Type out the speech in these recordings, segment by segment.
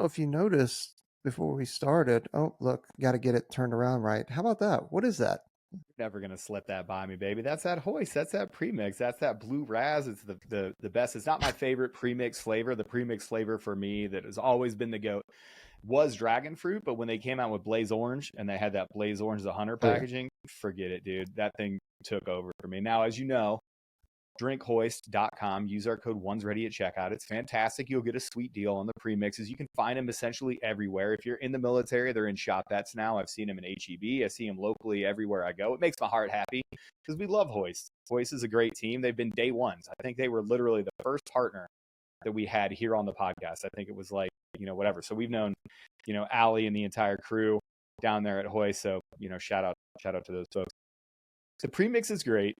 know if you noticed before we started. Oh, look, got to get it turned around right. How about that? What is that? Never gonna slip that by me, baby. That's that hoist. That's that premix. That's that blue raz. It's the best. It's not my favorite premix flavor. The premix flavor for me that has always been the goat was dragon fruit. But when they came out with Blaze Orange and they had that Blaze Orange, the hunter Oh, yeah. packaging, forget it, dude. That thing took over for me. Now, as you know, drinkhoist.com. Use our code one's ready at checkout. It's fantastic. You'll get a sweet deal on the premixes. You can find them essentially everywhere. If you're in the military, they're in shop vets now. I've seen them in HEB. I see them locally everywhere I go. It makes my heart happy because we love Hoist. Hoist is a great team. They've been day ones. I think they were literally the first partner that we had here on the podcast. I think it was like, whatever. So we've known, Allie and the entire crew down there at Hoist. So, shout out to those folks. The premix is great.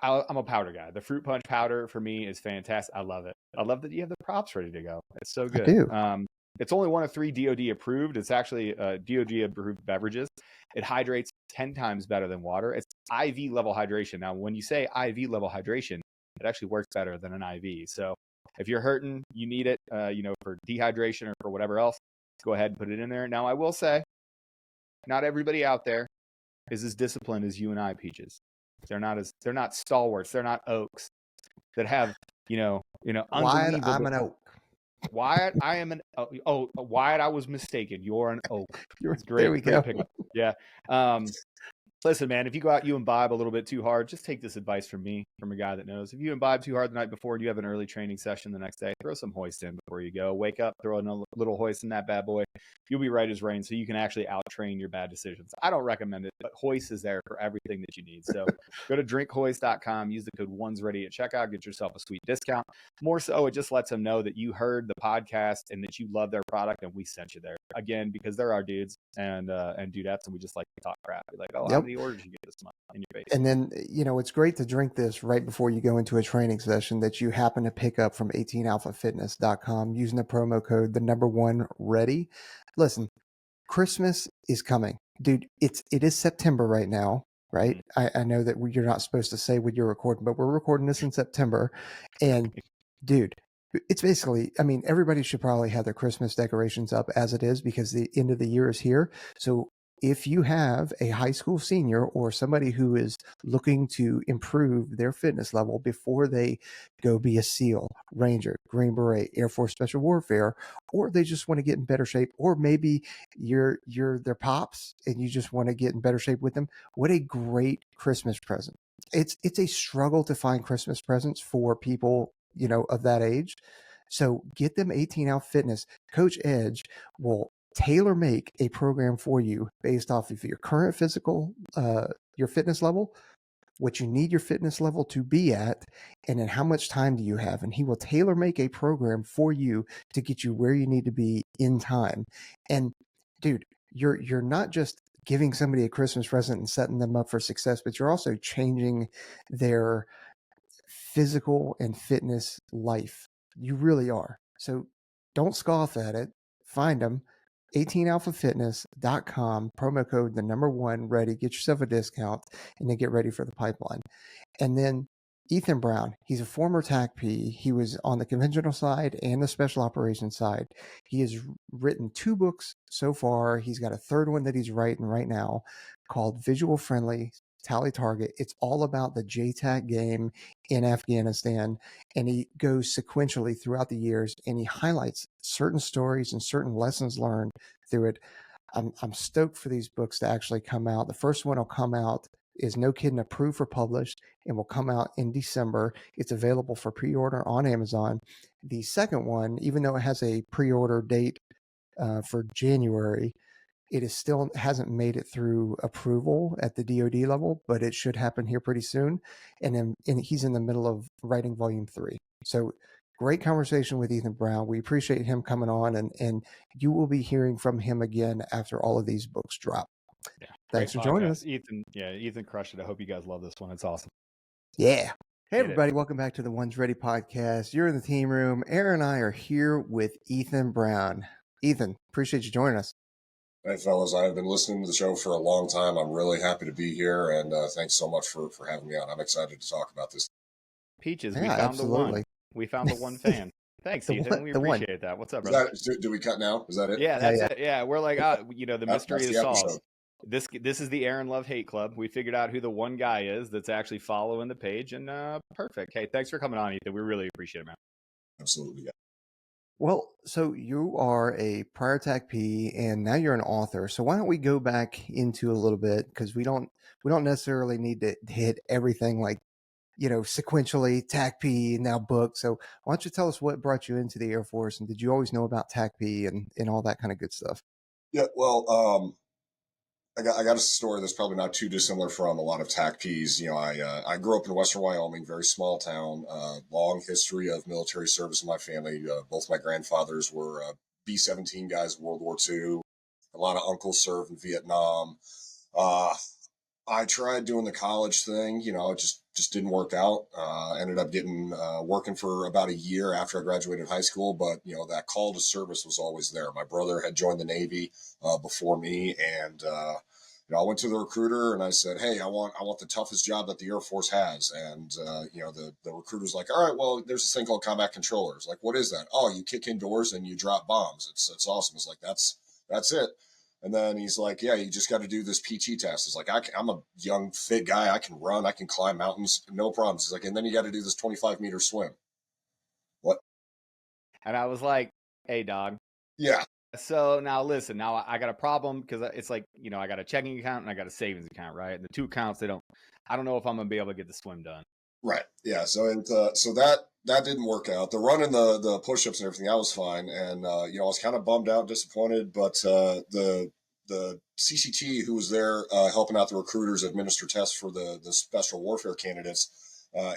I'm a powder guy. The fruit punch powder for me is fantastic. I love it. I love that you have the props ready to go. It's so good. I do. It's only one of 3 DoD approved. It's actually DoD approved beverages. It hydrates 10 times better than water. It's IV level hydration. Now, when you say IV level hydration, it actually works better than an IV. So if you're hurting, you need it, for dehydration or for whatever else, go ahead and put it in there. Now, I will say, not everybody out there is as disciplined as you and I, Peaches. They're not stalwarts. They're not oaks that have, Wyatt, unbelievable. I'm an oak. Wyatt, I am an Wyatt, I was mistaken. You're an oak. It's great. There we go. Pickup. Yeah. Listen, man, if you go out, you imbibe a little bit too hard, just take this advice from me, from a guy that knows. If you imbibe too hard the night before and you have an early training session the next day, throw some hoist in before you go. Wake up, throw a little hoist in that bad boy. You'll be right as rain, so you can actually out-train your bad decisions. I don't recommend it, but hoist is there for everything that you need. So go to drinkhoist.com, use the code one's ready at checkout, get yourself a sweet discount. More so, it just lets them know that you heard the podcast and that you love their product and we sent you there. Again, because they're our dudes and dudettes, and we just like to talk crap. Be like, how many orders you get this month in your face? And then, it's great to drink this right before you go into a training session that you happen to pick up from 18alphafitness.com using the promo code, the number 1 ready. Listen, Christmas is coming. Dude, it is September right now, right? Mm-hmm. I know that you're not supposed to say when you're recording, but we're recording this in September. And dude, it's basically, everybody should probably have their Christmas decorations up as it is because the end of the year is here. So if you have a high school senior or somebody who is looking to improve their fitness level before they go be a SEAL, Ranger, Green Beret, Air Force Special Warfare, or they just want to get in better shape, or maybe you're their pops and you just want to get in better shape with them, what a great Christmas present. It's a struggle to find Christmas presents for people, of that age. So get them 18 Alpha Fitness. Coach Edge will tailor make a program for you based off of your current physical, your fitness level, what you need your fitness level to be at, and then how much time do you have. And he will tailor make a program for you to get you where you need to be in time. And dude, you're not just giving somebody a Christmas present and setting them up for success, but you're also changing their physical and fitness life. You really are. So don't scoff at it. Find them. 18alphafitness.com, promo code the number 1 ready, get yourself a discount, and then get ready for the pipeline. And then Ethan Brown, he's a former TacP. He was on the conventional side and the special operations side. He has written 2 books so far. He's got a 3rd one that he's writing right now called Visual Friendly Tally Target. It's all about the JTAC game in Afghanistan, and he goes sequentially throughout the years and he highlights certain stories and certain lessons learned through it. I'm stoked for these books to actually come out. The first one will come out, is no kidding, approved for published, and will come out in December. It's available for pre-order on Amazon. The second one, even though it has a pre-order date for January, it is still hasn't made it through approval at the DoD level, but it should happen here pretty soon. And he's in the middle of writing volume 3. So great conversation with Ethan Brown. We appreciate him coming on, and you will be hearing from him again after all of these books drop. Yeah, thanks for joining us. Ethan crushed it. I hope you guys love this one. It's awesome. Yeah. Hey, everybody. Welcome back to the One's Ready podcast. You're in the team room. Aaron and I are here with Ethan Brown. Ethan, appreciate you joining us. Hey, fellas, I've been listening to the show for a long time. I'm really happy to be here, and thanks so much for having me on. I'm excited to talk about this. Peaches, we found the one. We found the one fan. Thanks, The Ethan. one, We the one. appreciate that. What's up, Is brother? that, do we cut now? Is that it? Yeah, Yeah, that's yeah. it. Yeah, we're like, the mystery That's is the solved. episode. This is the Aaron Love Hate Club. We figured out who the one guy is that's actually following the page, and perfect. Hey, thanks for coming on, Ethan. We really appreciate it, man. Absolutely. Yeah. Well, so you are a prior TacP and now you're an author. So why don't we go back into a little bit, because we don't necessarily need to hit everything like, sequentially TacP now book. So why don't you tell us what brought you into the Air Force, and did you always know about TacP and all that kind of good stuff? Yeah. Well, I got a story that's probably not too dissimilar from a lot of TACPs. I grew up in Western Wyoming, very small town, long history of military service in my family. Both my grandfathers were B-17 guys in World War II. A lot of uncles served in Vietnam. Uh, I tried doing the college thing, it just didn't work out. Ended up getting working for about a year after I graduated high school, but that call to service was always there. My brother had joined the Navy before me, and I went to the recruiter and I said, "Hey, I want the toughest job that the Air Force has." And the recruiter was like, "All right, well, there's this thing called combat controllers. Like, what is that? Oh, you kick in doors and you drop bombs. It's awesome." It's like that's it. And then he's like, "Yeah, you just got to do this PT test." It's like, I'm a young, fit guy. I can run. I can climb mountains. No problems. He's like, "And then you got to do this 25-meter swim." What? And I was like, hey, dog. Yeah. So now listen, now I got a problem because it's like, I got a checking account and I got a savings account, right? And the two accounts, I don't know if I'm going to be able to get the swim done. Right. Yeah. So that didn't work out. The run and the push-ups and everything, I was fine. And, I was kind of bummed out, disappointed, but the CCT who was there helping out the recruiters administer tests for the special warfare candidates,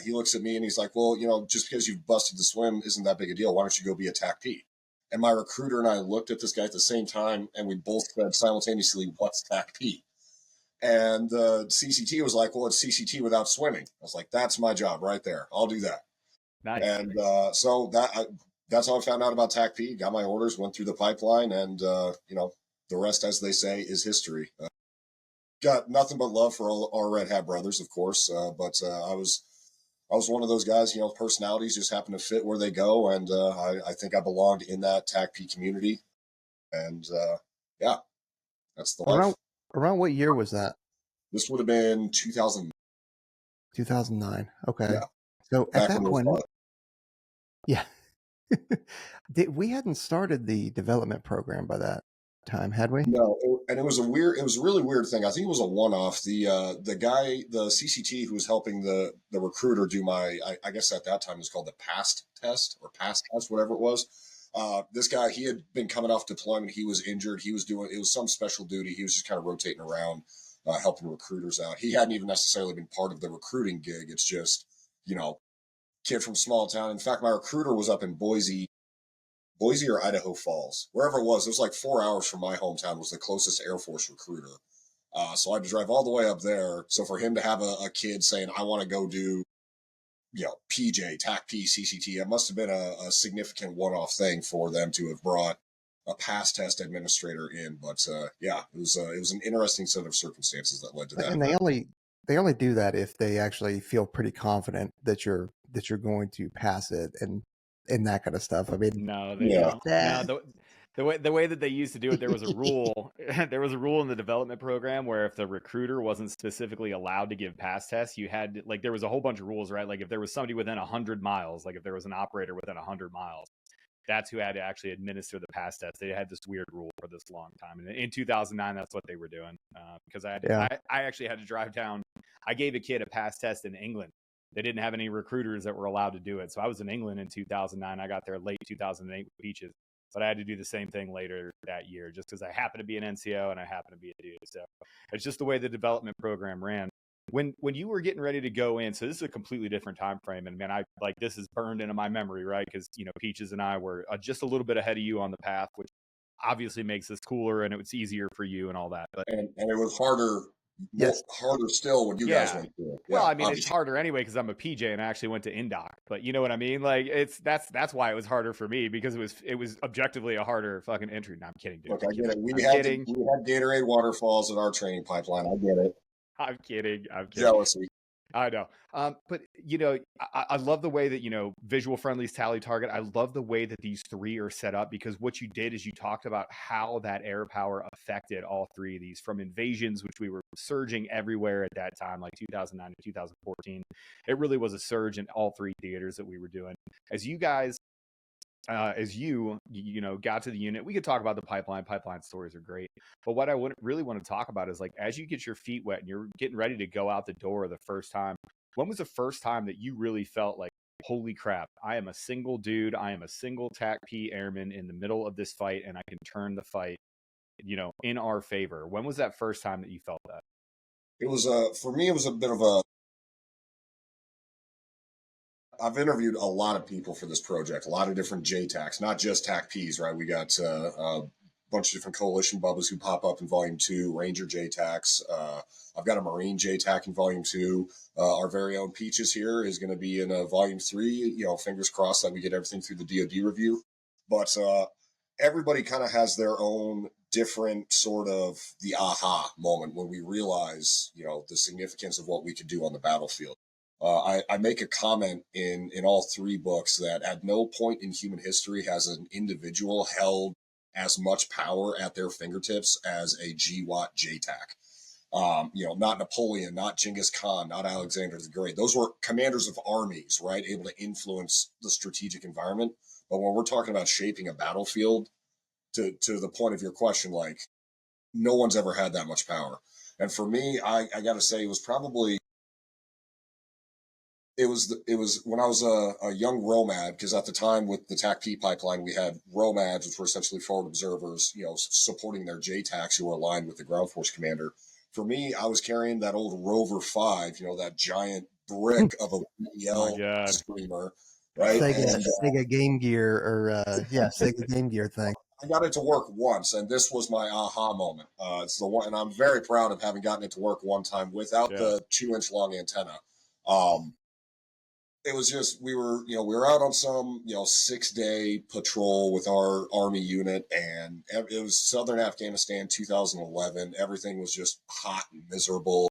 he looks at me and he's like, "Well, just because you've busted the swim isn't that big a deal. Why don't you go be a TACP?" And my recruiter and I looked at this guy at the same time, and we both said simultaneously, "What's TACP?" And the CCT was like, "Well, it's CCT without swimming." I was like, "That's my job right there. I'll do that." Nice. And so that's how I found out about TACP. Got my orders, went through the pipeline, and the rest, as they say, is history. Got nothing but love for all our Red Hat brothers, of course. But I was one of those guys. Personalities just happen to fit where they go, and I think I belonged in that TACP community. And yeah, that's the life. Around what year was that? This would have been 2000. 2009. Okay. Yeah. So at Back that when it was point, fun. yeah. We hadn't started the development program by that time, had we? No, and it was a really weird thing. I think it was a one-off. The guy, the CCT who was helping the recruiter do I guess at that time it was called the PAST test or PAST test, whatever it was. This guy, he had been coming off deployment. He was injured. It was some special duty. He was just kind of rotating around, helping recruiters out. He hadn't even necessarily been part of the recruiting gig. It's just, kid from small town. In fact, my recruiter was up in Boise or Idaho Falls, wherever it was like 4 hours from my hometown was the closest Air Force recruiter. So I had to drive all the way up there. So for him to have a kid saying, "I want to go do, PJ, TacP, CCT," it must have been a significant one-off thing for them to have brought a pass test administrator in. But yeah, it was an interesting set of circumstances that led to that. And they only do that if they actually feel pretty confident that you're going to pass it and that kind of stuff. I mean, No, they Yeah. don't. No, the way that they used to do it, there was a rule. There was a rule in the development program where if the recruiter wasn't specifically allowed to give pass tests, you had like there was a whole bunch of rules, right? Like if there was somebody within 100 miles, like if there was an operator within 100 miles, that's who had to actually administer the pass test. They had this weird rule for this long time, and in 2009, that's what they were doing. Because Yeah. I actually had to drive down. I gave a kid a pass test in England. They didn't have any recruiters that were allowed to do it, so I was in England in 2009. I got there late 2008 with Peaches, but I had to do the same thing later that year, just because I happened to be an NCO and I happened to be a dude. So it's just the way the development program ran. When you were getting ready to go in, so this is a completely different time frame, and man, I like this is burned into my memory, right? Because Peaches and I were just a little bit ahead of you on the path, which obviously makes this cooler and it's easier for you and all that. But And it was harder. Yes. Harder still when you guys Yeah. went through it. Well, Yeah, I mean, it's obviously. harder anyway because I'm a PJ and I actually went to Indoc. But you know what I mean? Like that's why it was harder for me because it was objectively a harder fucking entry. No, I'm kidding, dude. Look, I get it. I'm kidding. We had Gatorade waterfalls in our training pipeline. I get it. I'm kidding. Jealousy. I know. But you know, I love the way that, you know, visual friendly is tally target. I love the way that these three are set up, because what you did is you talked about how that air power affected all three of these, from invasions, which we were surging everywhere at that time, like 2009 to 2014. It really was a surge in all three theaters that we were doing. As you guys as you know, got to the unit, we could talk about the pipeline stories are great, but what I would really want to talk about is, like, as you get your feet wet and you're getting ready to go out the door the first time, when was the first time that you really felt like, holy crap, I am a single dude, I am a single TacP airman in the middle of this fight, and I can turn the fight, you know, in our favor? When was that first time that you felt that? It was for me, it was a bit of a. I've interviewed a lot of people for this project, a lot of different JTACs, not just TacPs, right? We got a bunch of different coalition bubbles who pop up in Volume 2, Ranger JTACs. I've got a Marine JTAC in Volume 2. Our very own Peaches here is going to be in Volume 3. You know, fingers crossed that we get everything through the DoD review. But everybody kind of has their own different sort of the aha moment when we realize, you know, the significance of what we could do on the battlefield. I make a comment in all three books that at no point in human history has an individual held as much power at their fingertips as a GWAT JTAC. You know, not Napoleon, not Genghis Khan, not Alexander the Great. Those were commanders of armies, right? Able to influence the strategic environment. But when we're talking about shaping a battlefield, to the point of your question, like, no one's ever had that much power. And for me, I got to say, it was probably it was when I was a young ROMAD, because at the time with the TacP pipeline, we had ROMADs, which were essentially forward observers, you know, supporting their JTACs who were aligned with the ground force commander. For me, I was carrying that old Rover 5, you know, that giant brick of a Oh BL my streamer, right? Sega, And Sega Game Gear, or yeah, Sega Game Gear thing. I got it to work once, and this was my aha moment. It's the one, and I'm very proud of having gotten it to work one time without Yeah. the 2-inch long antenna. Um, it was just we were out on some 6-day patrol with our army unit, and it was southern Afghanistan, 2011. Everything was just hot and miserable.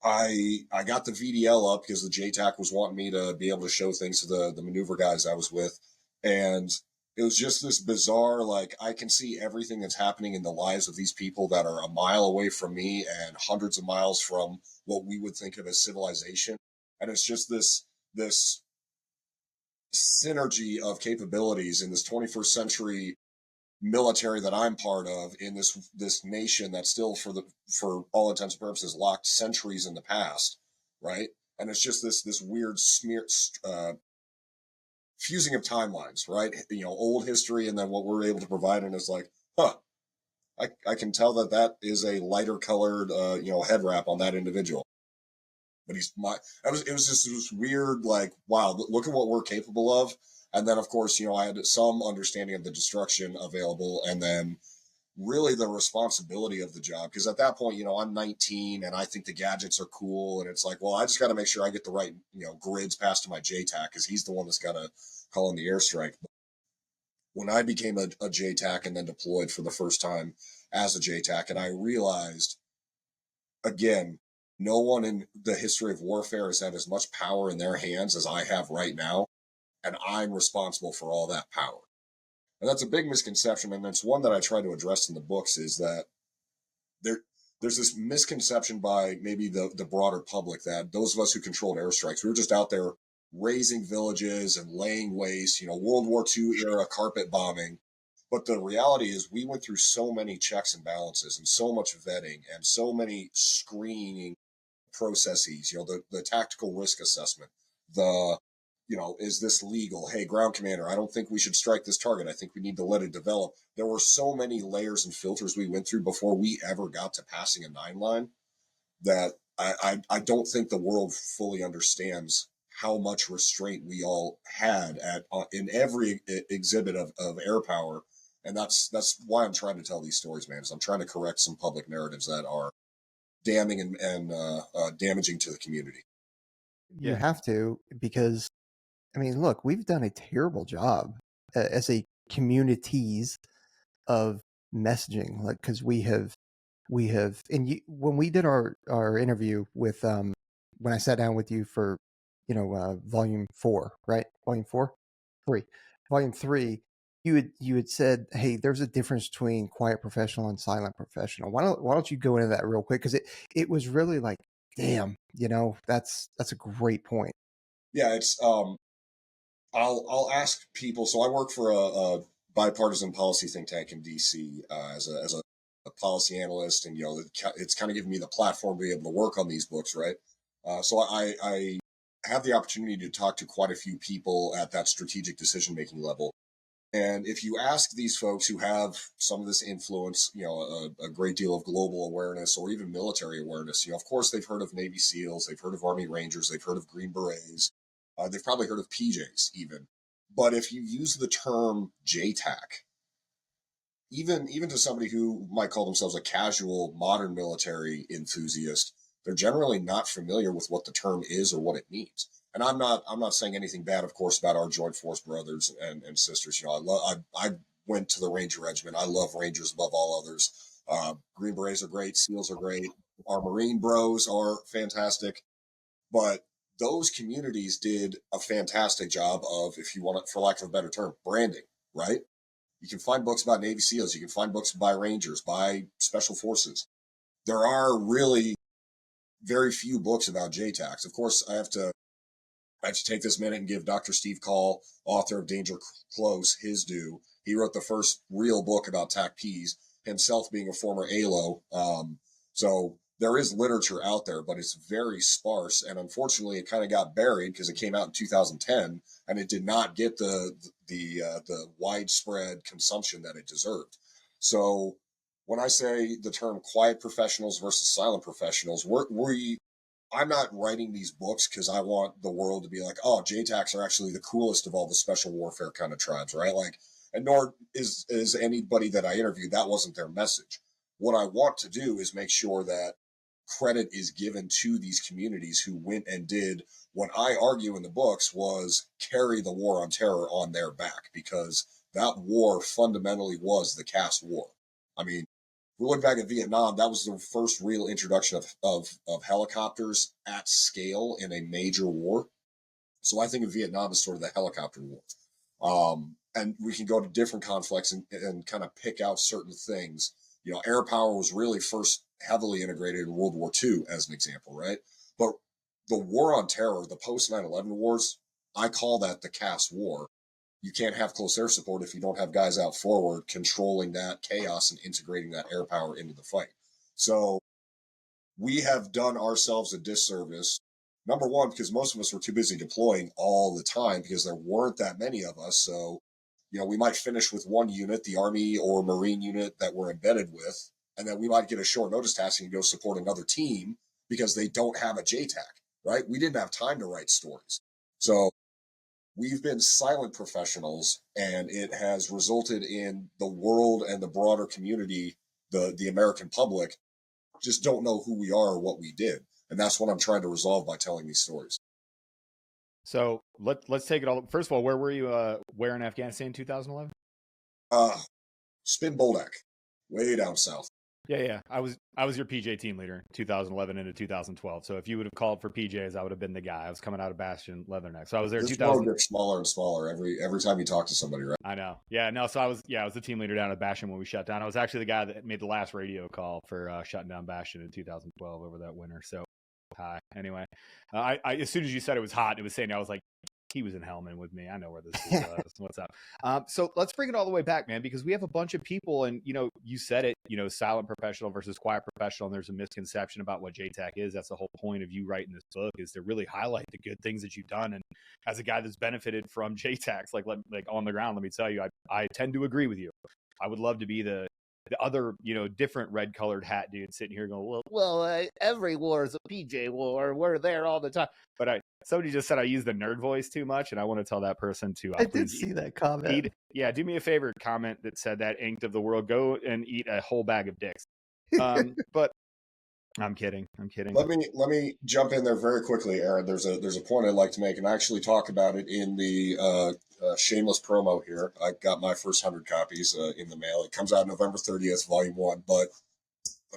I got the VDL up because the JTAC was wanting me to be able to show things to the maneuver guys I was with, and it was just this bizarre, like, I can see everything that's happening in the lives of these people that are a mile away from me and hundreds of miles from what we would think of as civilization, and it's just this synergy of capabilities in this 21st century military that I'm part of, in this nation that's still, for all intents and purposes, locked centuries in the past, right? And it's just this weird fusing of timelines, right? You know, old history and then what we're able to provide, and it's like, huh, I can tell that is a lighter colored head wrap on that individual. But it was just this weird, like, wow, look at what we're capable of. And then, of course, I had some understanding of the destruction available, and then really the responsibility of the job. Because at that point, I'm 19 and I think the gadgets are cool. And it's like, well, I just got to make sure I get the right, grids passed to my JTAC, because he's the one that's got to call in the airstrike. But when I became a JTAC and then deployed for the first time as a JTAC, and I realized, again, no one in the history of warfare has had as much power in their hands as I have right now. And I'm responsible for all that power. And that's a big misconception. And it's one that I try to address in the books, is that there's this misconception by maybe the broader public that those of us who controlled airstrikes, we were just out there razing villages and laying waste, World War II era carpet bombing. But the reality is we went through so many checks and balances and so much vetting and so many screening processes, the tactical risk assessment, the, is this legal? Hey, ground commander, I don't think we should strike this target. I think we need to let it develop. There were so many layers and filters we went through before we ever got to passing a 9 line that I don't think the world fully understands how much restraint we all had in every exhibit of air power. And that's why I'm trying to tell these stories, man, is I'm trying to correct some public narratives that are damning and damaging to the community. You Yeah. have to, because, I mean, look, we've done a terrible job as a communities of messaging, like, because we have, and when we did our interview with when I sat down with you for, volume 4, right? Volume 4, 3, volume 3. You had said, hey, there's a difference between quiet professional and silent professional. Why don't you go into that real quick? Because it was really like, damn, that's a great point. Yeah, it's I'll ask people. So I work for a bipartisan policy think tank in DC as a policy analyst, and it's kind of given me the platform to be able to work on these books, right? So I have the opportunity to talk to quite a few people at that strategic decision making level. And if you ask these folks who have some of this influence, a great deal of global awareness or even military awareness, of course they've heard of Navy SEALs, they've heard of Army Rangers, they've heard of Green Berets, they've probably heard of PJs even. But if you use the term JTAC, even to somebody who might call themselves a casual modern military enthusiast, they're generally not familiar with what the term is or what it means. And I'm not saying anything bad, of course, about our joint force brothers and sisters. I went to the Ranger Regiment. I love Rangers above all others. Green Berets are great. SEALs are great. Our Marine bros are fantastic. But those communities did a fantastic job of, if you want it, for lack of a better term, branding, right? You can find books about Navy SEALs. You can find books by Rangers, by Special Forces. There are really very few books about JTACs. Of course, I have to take this minute and give Dr. Steve Call, author of Danger Close, his due. He wrote the first real book about TacPs, himself being a former ALO. So there is literature out there, but it's very sparse. And unfortunately, it kind of got buried because it came out in 2010 and it did not get the widespread consumption that it deserved. So when I say the term quiet professionals versus silent professionals, I'm not writing these books because I want the world to be like, oh, JTACs are actually the coolest of all the special warfare kind of tribes, right? Like, and nor is anybody that I interviewed, that wasn't their message. What I want to do is make sure that credit is given to these communities who went and did what I argue in the books was carry the war on terror on their back, because that war fundamentally was the caste war. I mean, we look back at Vietnam, that was the first real introduction of helicopters at scale in a major war. So I think of Vietnam as sort of the helicopter war. And we can go to different conflicts and kind of pick out certain things. Air power was really first heavily integrated in World War II, as an example, right? But the war on terror, the post 9/11 wars, I call that the caste war. You can't have close air support if you don't have guys out forward controlling that chaos and integrating that air power into the fight. So we have done ourselves a disservice. Number one, because most of us were too busy deploying all the time because there weren't that many of us. So, we might finish with one unit, the Army or Marine unit that we're embedded with, and then we might get a short notice task and go support another team because they don't have a JTAC, right? We didn't have time to write stories. So we've been silent professionals, and it has resulted in the world and the broader community, the American public, just don't know who we are or what we did. And that's what I'm trying to resolve by telling these stories. So let's take it all. First of all, where were you? Where in Afghanistan in 2011? Spin Boldak, way down south. Yeah. I was your PJ team leader 2011 into 2012. So if you would have called for PJs, I would have been the guy. I was coming out of Bastion Leatherneck. So I was there. This world gets smaller and smaller every time you talk to somebody, right? I know. Yeah, no. So I was the team leader down at Bastion when we shut down. I was actually the guy that made the last radio call for shutting down Bastion in 2012 over that winter. So hi. Anyway, I as soon as you said it was hot, it was saying, I was like, he was in Hellman with me. I know where this is. What's up? So let's bring it all the way back, man, because we have a bunch of people, and you said it, silent professional versus quiet professional, and there's a misconception about what JTAC is. That's the whole point of you writing this book, is to really highlight the good things that you've done. And as a guy that's benefited from JTACs, like on the ground, let me tell you, I tend to agree with you. I would love to be the other, different red colored hat dude sitting here going, well, every war is a PJ war. We're there all the time. But somebody just said I use the nerd voice too much, and I want to tell that person to. I did see that comment. Do me a favor. Comment that said that, inked of the world. Go and eat a whole bag of dicks. But I'm kidding. Let me jump in there very quickly, Aaron. There's a point I'd like to make, and I actually talk about it in the shameless promo here. I got my first 100 copies in the mail. It comes out November 30th, Volume 1. But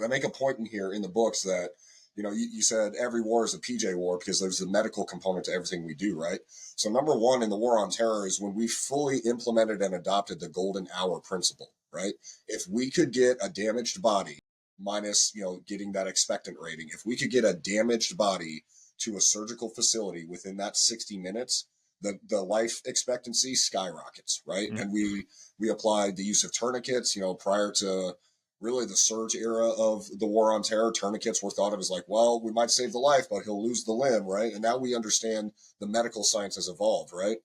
I make a point in here in the books that You said every war is a PJ war because there's a medical component to everything we do, right? So number one in the war on terror is when we fully implemented and adopted the golden hour principle, right? If we could get a damaged body minus, getting that expectant rating, if we could get a damaged body to a surgical facility within that 60 minutes, the life expectancy skyrockets, right? Mhm. And we applied the use of tourniquets, prior to really the surge era of the war on terror. Tourniquets were thought of as like, well, we might save the life, but he'll lose the limb, right? And now we understand the medical science has evolved, right?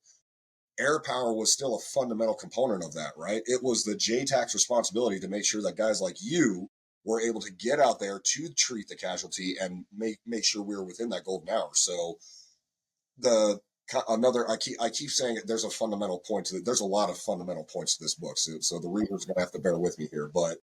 Air power was still a fundamental component of that, right? It was the JTAC's responsibility to make sure that guys like you were able to get out there to treat the casualty and make sure we were within that golden hour. So I keep saying it, there's a fundamental point to it. There's a lot of fundamental points to this book. So the reader's going to have to bear with me here, but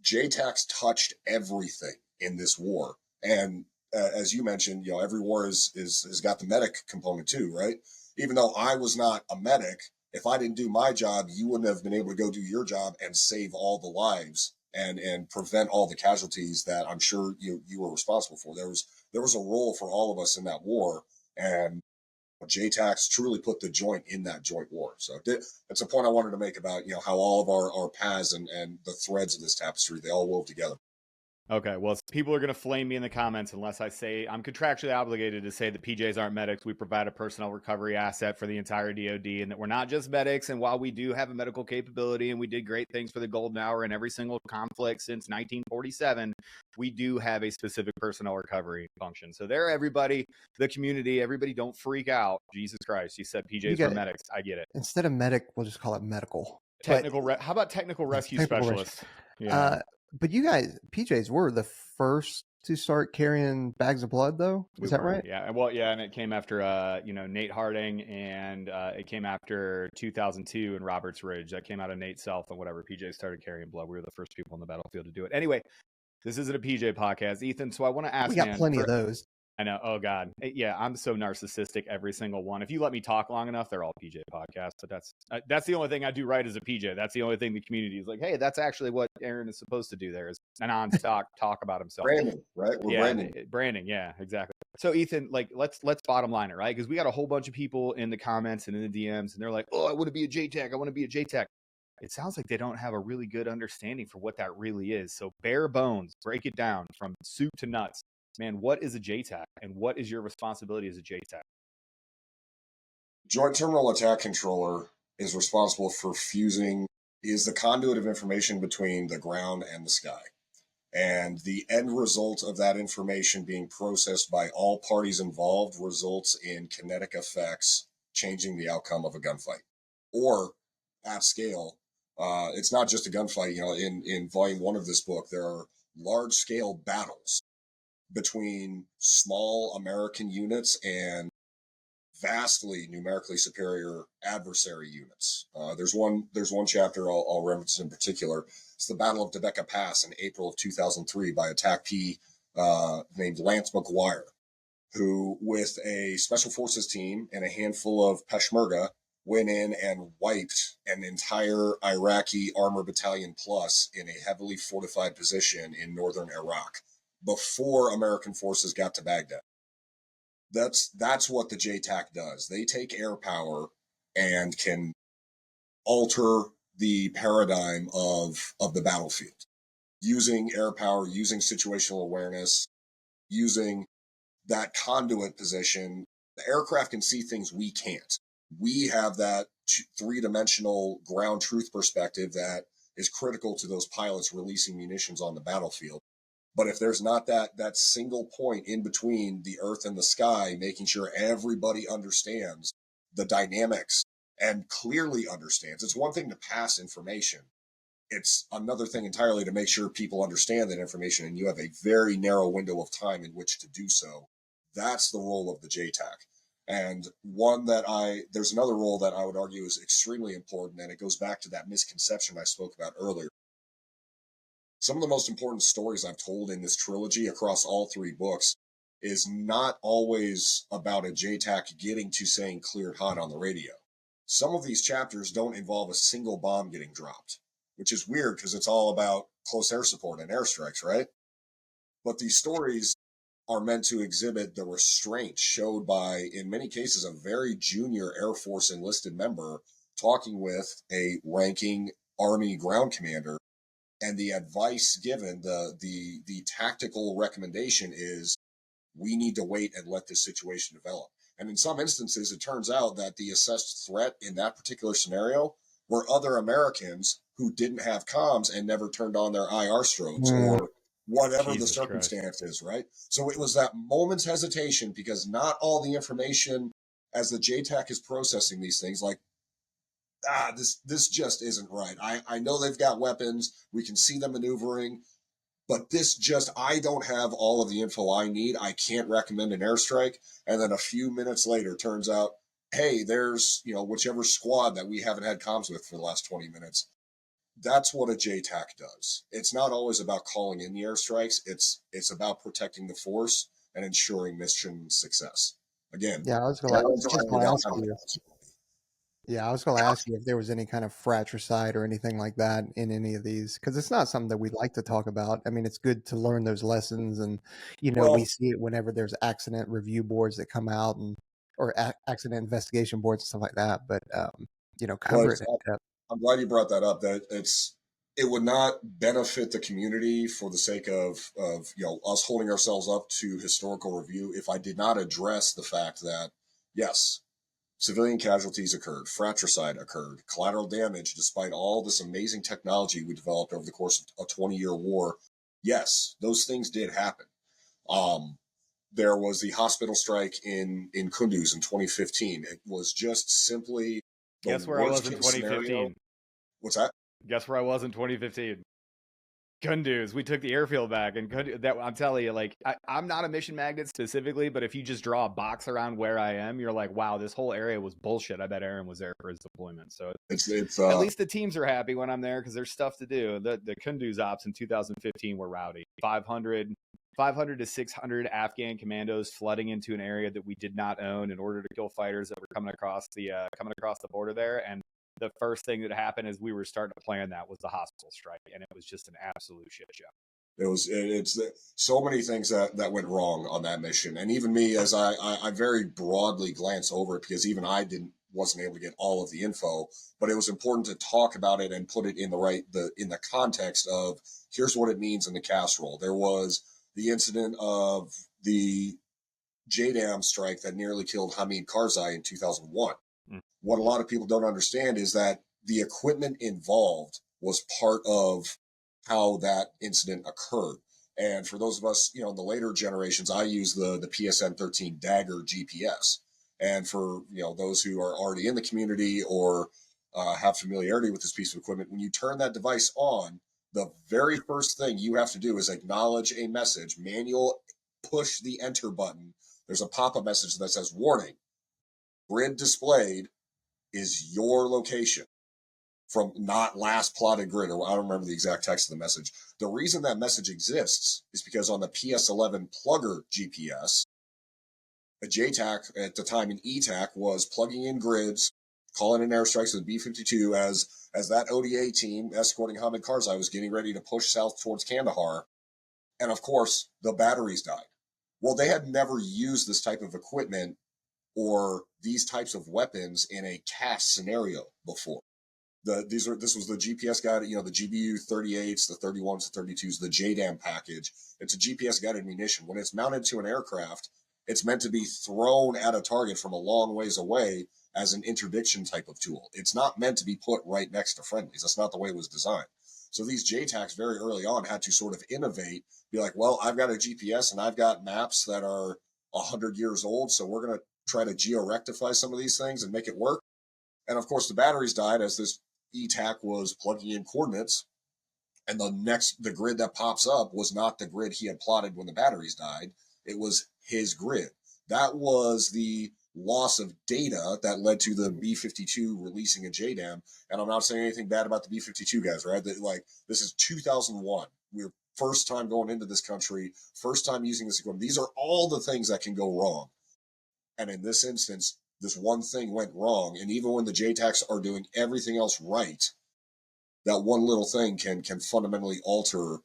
JTACs touched everything in this war. And as you mentioned, every war has got the medic component too, right? Even though I was not a medic, if I didn't do my job, you wouldn't have been able to go do your job and save all the lives and prevent all the casualties that I'm sure you were responsible for. There was a role for all of us in that war, and JTACs truly put the joint in that joint war. So that's a point I wanted to make about, how all of our paths and the threads of this tapestry, they all wove together. Okay, well, people are going to flame me in the comments unless I say I'm contractually obligated to say that PJs aren't medics. We provide a personnel recovery asset for the entire DoD, and that we're not just medics. And while we do have a medical capability and we did great things for the golden hour in every single conflict since 1947, we do have a specific personnel recovery function. So there, everybody, the community, everybody don't freak out. Jesus Christ, you said PJs were medics. I get it. Instead of medic, we'll just call it medical. How about technical rescue specialist? Yeah. But you guys, PJs were the first to start carrying bags of blood, though. Is that right? Yeah. Well, yeah, and it came after Nate Harding, and it came after 2002 in Roberts Ridge. That came out of Nate Self and whatever. PJ started carrying blood. We were the first people on the battlefield to do it. Anyway, this isn't a PJ podcast, Ethan. So I want to ask. We got plenty of those. I know. Oh God. Yeah, I'm so narcissistic. Every single one. If you let me talk long enough, they're all PJ podcasts. But that's the only thing I do right as a PJ. That's the only thing the community is like, hey, that's actually what Aaron is supposed to do. There is a non-stock talk about himself. Branding, right? Branding. Yeah, exactly. So Ethan, let's bottom line it, right? Because we got a whole bunch of people in the comments and in the DMs, and they're like, oh, I want to be a JTAC. I want to be a JTAC. It sounds like they don't have a really good understanding for what that really is. So bare bones, break it down from soup to nuts. Man, what is a JTAC and what is your responsibility as a JTAC? Joint Terminal Attack Controller is responsible for is the conduit of information between the ground and the sky. And the end result of that information being processed by all parties involved results in kinetic effects, changing the outcome of a gunfight. Or at scale, it's not just a gunfight. In volume 1 of this book, there are large scale battles between small American units and vastly numerically superior adversary units. There's one chapter I'll reference in particular. It's the Battle of Debecca Pass in April of 2003 by a TacP named Lance McGuire, who, with a special forces team and a handful of Peshmerga, went in and wiped an entire Iraqi armor battalion plus in a heavily fortified position in northern Iraq before American forces got to Baghdad. That's what the JTAC does. They take air power and can alter the paradigm of the battlefield using air power, using situational awareness, using that conduit position. The aircraft can see things we can't. We have that three-dimensional ground truth perspective that is critical to those pilots releasing munitions on the battlefield. But if there's not that single point in between the earth and the sky, making sure everybody understands the dynamics and clearly understands. It's one thing to pass information. It's another thing entirely to make sure people understand that information, and you have a very narrow window of time in which to do so. That's the role of the JTAC. And there's another role that I would argue is extremely important, and it goes back to that misconception I spoke about earlier. Some of the most important stories I've told in this trilogy across all 3 books is not always about a JTAC getting to saying cleared hot on the radio. Some of these chapters don't involve a single bomb getting dropped, which is weird because it's all about close air support and airstrikes, right? But these stories are meant to exhibit the restraint showed by, in many cases, a very junior Air Force enlisted member talking with a ranking Army ground commander. And the advice given, the tactical recommendation is, we need to wait and let this situation develop. And in some instances, it turns out that the assessed threat in that particular scenario were other Americans who didn't have comms and never turned on their IR strobes or whatever the Jesus Christ. circumstance is, right? So it was that moment's hesitation, because not all the information, as the JTAC is processing these things, like, this just isn't right. I know they've got weapons. We can see them maneuvering. But this just, I don't have all of the info I need. I can't recommend an airstrike. And then a few minutes later, turns out, hey, there's, whichever squad that we haven't had comms with for the last 20 minutes. That's what a JTAC does. It's not always about calling in the airstrikes. It's about protecting the force and ensuring mission success. Again, Yeah, I was going to ask you. Yeah, I was going to ask you if there was any kind of fratricide or anything like that in any of these, because it's not something that we like to talk about. I mean, it's good to learn those lessons, and Well, we see it whenever there's accident review boards that come out, and or accident investigation boards and stuff like that. But cover it. I'm glad you brought that up. That it would not benefit the community for the sake of us holding ourselves up to historical review if I did not address the fact that, yes, civilian casualties occurred, fratricide occurred, collateral damage, despite all this amazing technology we developed over the course of a 20-year war. Yes, those things did happen. There was the hospital strike in Kunduz in 2015. It was just simply Guess where I was in 2015? Scenario. What's that? Guess where I was in 2015? Kunduz. We took the airfield back, and I'm telling you, like, I'm not a mission magnet specifically, but if you just draw a box around where I am, you're like, wow, this whole area was bullshit. I bet Aaron was there for his deployment. So it's at least the teams are happy when I'm there because there's stuff to do. The Kunduz ops in 2015 were rowdy. 500 to 600 Afghan commandos flooding into an area that we did not own in order to kill fighters that were coming across the border there. And the first thing that happened as we were starting to plan that was the hospital strike, and it was just an absolute shit show. It's so many things that went wrong on that mission, and even me, as I very broadly glance over it because even I wasn't able to get all of the info, but it was important to talk about it and put it in the context of here's what it means in the casserole. There was the incident of the JDAM strike that nearly killed Hamid Karzai in 2001. What a lot of people don't understand is that the equipment involved was part of how that incident occurred. And for those of us, in the later generations, I use the PSN 13 Dagger GPS. And for, those who are already in the community or have familiarity with this piece of equipment, when you turn that device on, the very first thing you have to do is acknowledge a message, manual, push the enter button. There's a pop-up message that says, warning, grid displayed is your location from not last plotted grid, or I don't remember the exact text of the message. The reason that message exists is because on the PS11 plugger GPS, a JTAC at the time in ETAC was plugging in grids, calling in airstrikes with B-52 as that ODA team escorting Hamid Karzai was getting ready to push south towards Kandahar. And of course, the batteries died. Well, they had never used this type of equipment or these types of weapons in a CAS scenario before. This was the GPS guided, the GBU 38s, the 31s, the 32s, the JDAM package. It's a GPS guided munition. When it's mounted to an aircraft, it's meant to be thrown at a target from a long ways away as an interdiction type of tool. It's not meant to be put right next to friendlies. That's not the way it was designed. So these JTACs very early on had to sort of innovate, be like, well, I've got a GPS and I've got maps that are 100 years old, so we're going to try to geo-rectify some of these things and make it work. And of course, the batteries died as this ETAC was plugging in coordinates. And the grid that pops up was not the grid he had plotted when the batteries died. It was his grid. That was the loss of data that led to the B-52 releasing a JDAM. And I'm not saying anything bad about the B-52 guys, right? This is 2001. We're first time going into this country, first time using this equipment. These are all the things that can go wrong. And in this instance, this one thing went wrong. And even when the JTACs are doing everything else right, that one little thing can fundamentally alter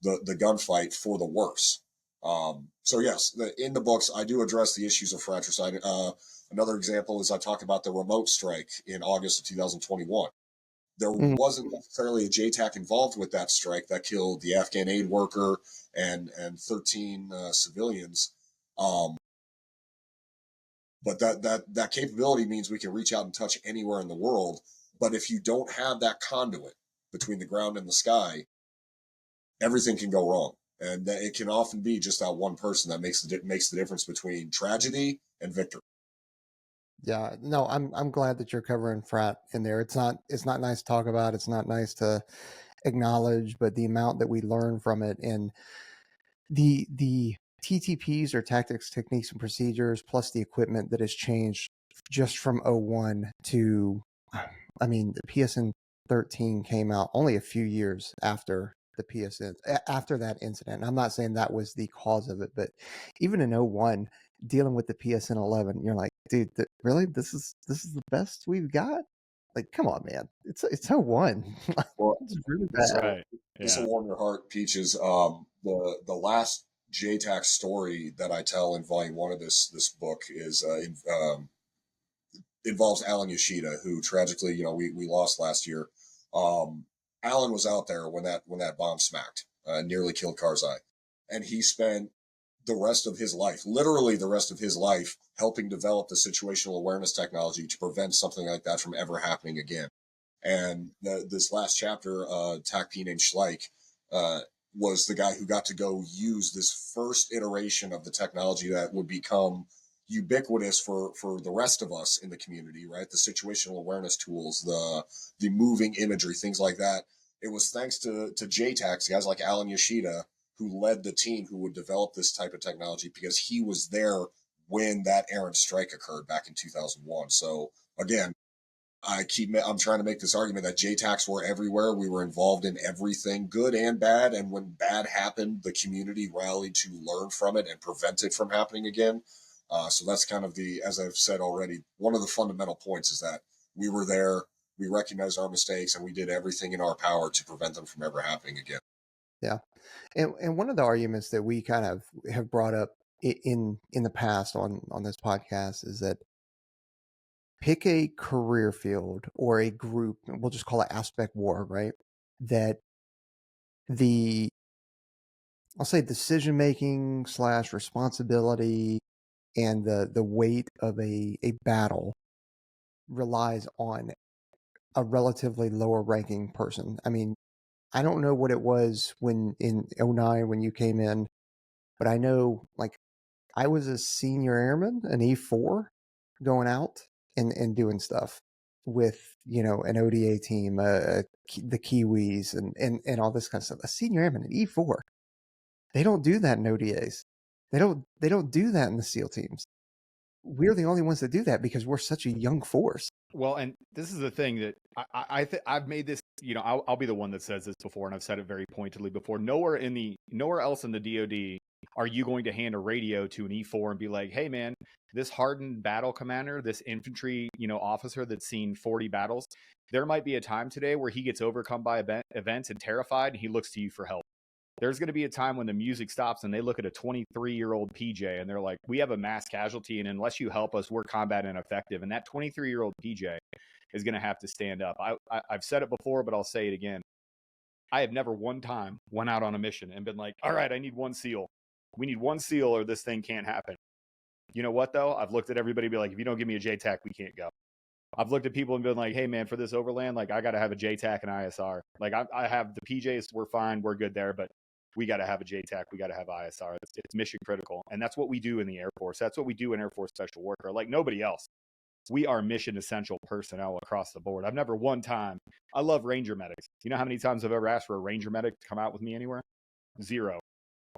the gunfight for the worse. So yes, in the books, I do address the issues of fratricide. Another example is I talk about the remote strike in August of 2021. There Mhm. wasn't necessarily a JTAC involved with that strike that killed the Afghan aid worker and 13 civilians. Um, but that capability means we can reach out and touch anywhere in the world. But if you don't have that conduit between the ground and the sky, everything can go wrong, and it can often be just that one person that makes the difference between tragedy and victory. Yeah, no, I'm glad that you're covering frat in there. It's not nice to talk about. It's not nice to acknowledge, but the amount that we learn from it, and the TTPs or tactics, techniques, and procedures, plus the equipment that has changed just from '01 to, I mean, the PSN 13 came out only a few years after the PSN, after that incident. And I'm not saying that was the cause of it, but even in '01, dealing with the PSN 11, you're like, dude, really, this is the best we've got. Like, come on, man, it's '01. Well, It's really this bad. Right. this Yeah. will warm your heart, Peaches. The last JTAC story that I tell in volume one of this book is involves Alan Yoshida, who tragically, we lost last year. Um, Alan was out there when that bomb smacked, nearly killed Karzai, and he spent the rest of his life, literally the rest of his life, helping develop the situational awareness technology to prevent something like that from ever happening again. And this last chapter, TacP named Schleich, uh, was the guy who got to go use this first iteration of the technology that would become ubiquitous for the rest of us in the community, right? The situational awareness tools, the moving imagery, things like that. It was thanks to JTACs, guys like Alan Yoshida, who led the team who would develop this type of technology because he was there when that errant strike occurred back in 2001. So again, I'm trying to make this argument that JTACs were everywhere. We were involved in everything, good and bad. And when bad happened, the community rallied to learn from it and prevent it from happening again. So that's kind of as I've said already, one of the fundamental points is that we were there, we recognized our mistakes, and we did everything in our power to prevent them from ever happening again. Yeah. And one of the arguments that we kind of have brought up in the past on this podcast is that pick a career field or a group, we'll just call it aspect war, right? That the I'll say decision making slash responsibility and the weight of a battle relies on a relatively lower ranking person. I mean, I don't know what it was when in '09 when you came in, but I know like I was a senior airman, an E4, going out and doing stuff with an ODA team, the Kiwis, and all this kind of stuff. A senior airman, an E4, they don't do that in ODAs. They don't do that in the SEAL teams. We're the only ones that do that because we're such a young force. Well, and this is the thing that I've made this. I'll be the one that says this before, and I've said it very pointedly before. Nowhere else in the DoD are you going to hand a radio to an E4 and be like, "Hey, man, this hardened battle commander, this infantry, officer that's seen 40 battles, there might be a time today where he gets overcome by events and terrified, and he looks to you for help." There's going to be a time when the music stops and they look at a 23-year-old PJ and they're like, we have a mass casualty, and unless you help us, we're combat ineffective. And that 23-year-old PJ is going to have to stand up. I've said it before, but I'll say it again. I have never one time went out on a mission and been like, all right, I need one SEAL. We need one SEAL or this thing can't happen. You know what, though? I've looked at everybody and be like, if you don't give me a JTAC, we can't go. I've looked at people and been like, hey, man, for this overland, like, I got to have a JTAC and ISR. Like, I have the PJs. We're fine. We're good there. But we got to have a JTAC. We got to have ISR. It's mission critical. And that's what we do in the Air Force. That's what we do in Air Force Special Worker. Like nobody else. We are mission essential personnel across the board. I've never one time. I love Ranger medics. You know how many times I've ever asked for a Ranger medic to come out with me anywhere? Zero.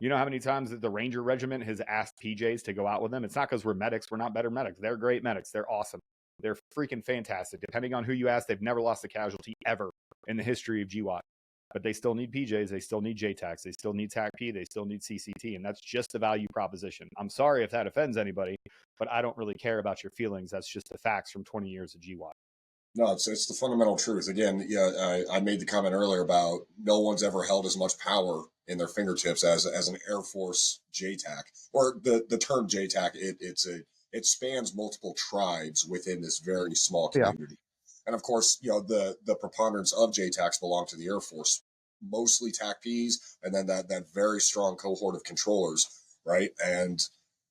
You know how many times that the Ranger Regiment has asked PJs to go out with them? It's not because we're medics. We're not better medics. They're great medics. They're awesome. They're freaking fantastic. Depending on who you ask, they've never lost a casualty ever in the history of GWAT. But they still need PJs. They still need JTACs. They still need TacP. They still need CCT. And that's just the value proposition. I'm sorry if that offends anybody, but I don't really care about your feelings. That's just the facts from 20 years of GWAT. No, it's the fundamental truth. Again, yeah, I made the comment earlier about no one's ever held as much power in their fingertips as an Air Force JTAC, or the term JTAC. It spans multiple tribes within this very small Yeah. community, and of course, the preponderance of JTACs belong to the Air Force, mostly TacPs, and then that very strong cohort of controllers, right? And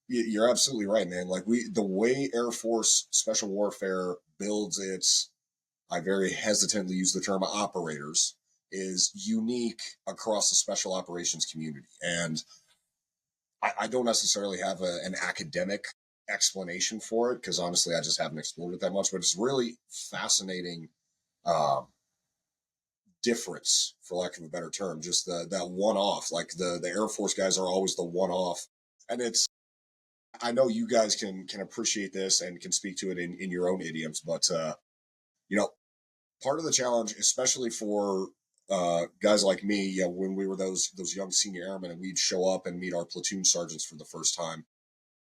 you're absolutely right, man. Like the way Air Force Special Warfare builds its, I very hesitantly use the term operators, is unique across the special operations community. And I don't necessarily have an academic explanation for it because honestly, I just haven't explored it that much, but it's really fascinating um, difference, for lack of a better term, just that one off. Like the Air Force guys are always the one off. And I know you guys can appreciate this and can speak to it in your own idioms, but, you know, part of the challenge, especially for guys like me, when we were those young senior airmen and we'd show up and meet our platoon sergeants for the first time,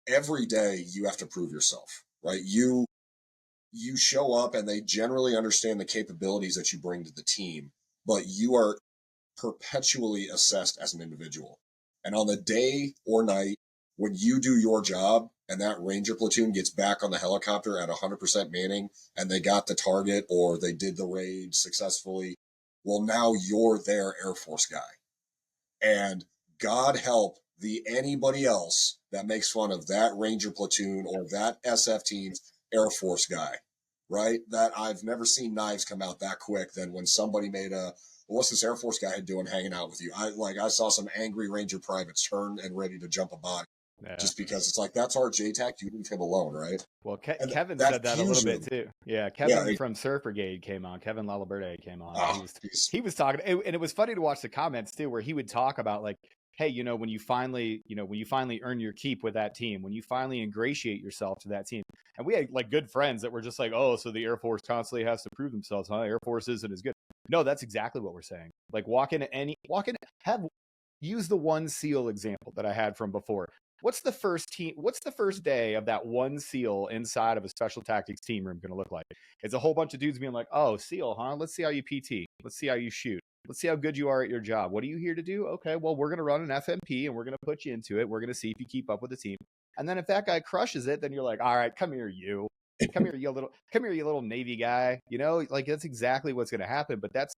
every day you have to prove yourself, right? You show up and they generally understand the capabilities that you bring to the team, but you are perpetually assessed as an individual. And on the day or night when you do your job and that Ranger platoon gets back on the helicopter at 100% manning and they got the target or they did the raid successfully, well, now you're their Air Force guy. And God help the anybody else that makes fun of that Ranger platoon or that SF team's Air Force guy, right? That I've never seen knives come out that quick than when somebody made what's this Air Force guy doing hanging out with you? I saw some angry Ranger privates turn and ready to jump a body. Yeah. Just because it's like, that's our JTAC, you leave him alone, right? Well, And Kevin that said that a little bit fusion, too. Yeah, yeah, Kevin from Surf Brigade came on. Kevin Lalaberte came on. And he's he was talking, and it was funny to watch the comments too, where he would talk about like, hey, when you finally earn your keep with that team, when you finally ingratiate yourself to that team, and we had like good friends that were just like, oh, so the Air Force constantly has to prove themselves, huh? Air Force isn't as good. No, that's exactly what we're saying. Like use the one SEAL example that I had from before. What's the first day of that one SEAL inside of a special tactics team room going to look like? It's a whole bunch of dudes being like, oh, SEAL, huh? Let's see how you PT. Let's see how you shoot. Let's see how good you are at your job. What are you here to do? Okay, well, we're going to run an FMP and we're going to put you into it. We're going to see if you keep up with the team. And then if that guy crushes it, then you're like, all right, come here, you. Come here, you little Navy guy. Like that's exactly what's going to happen. But that's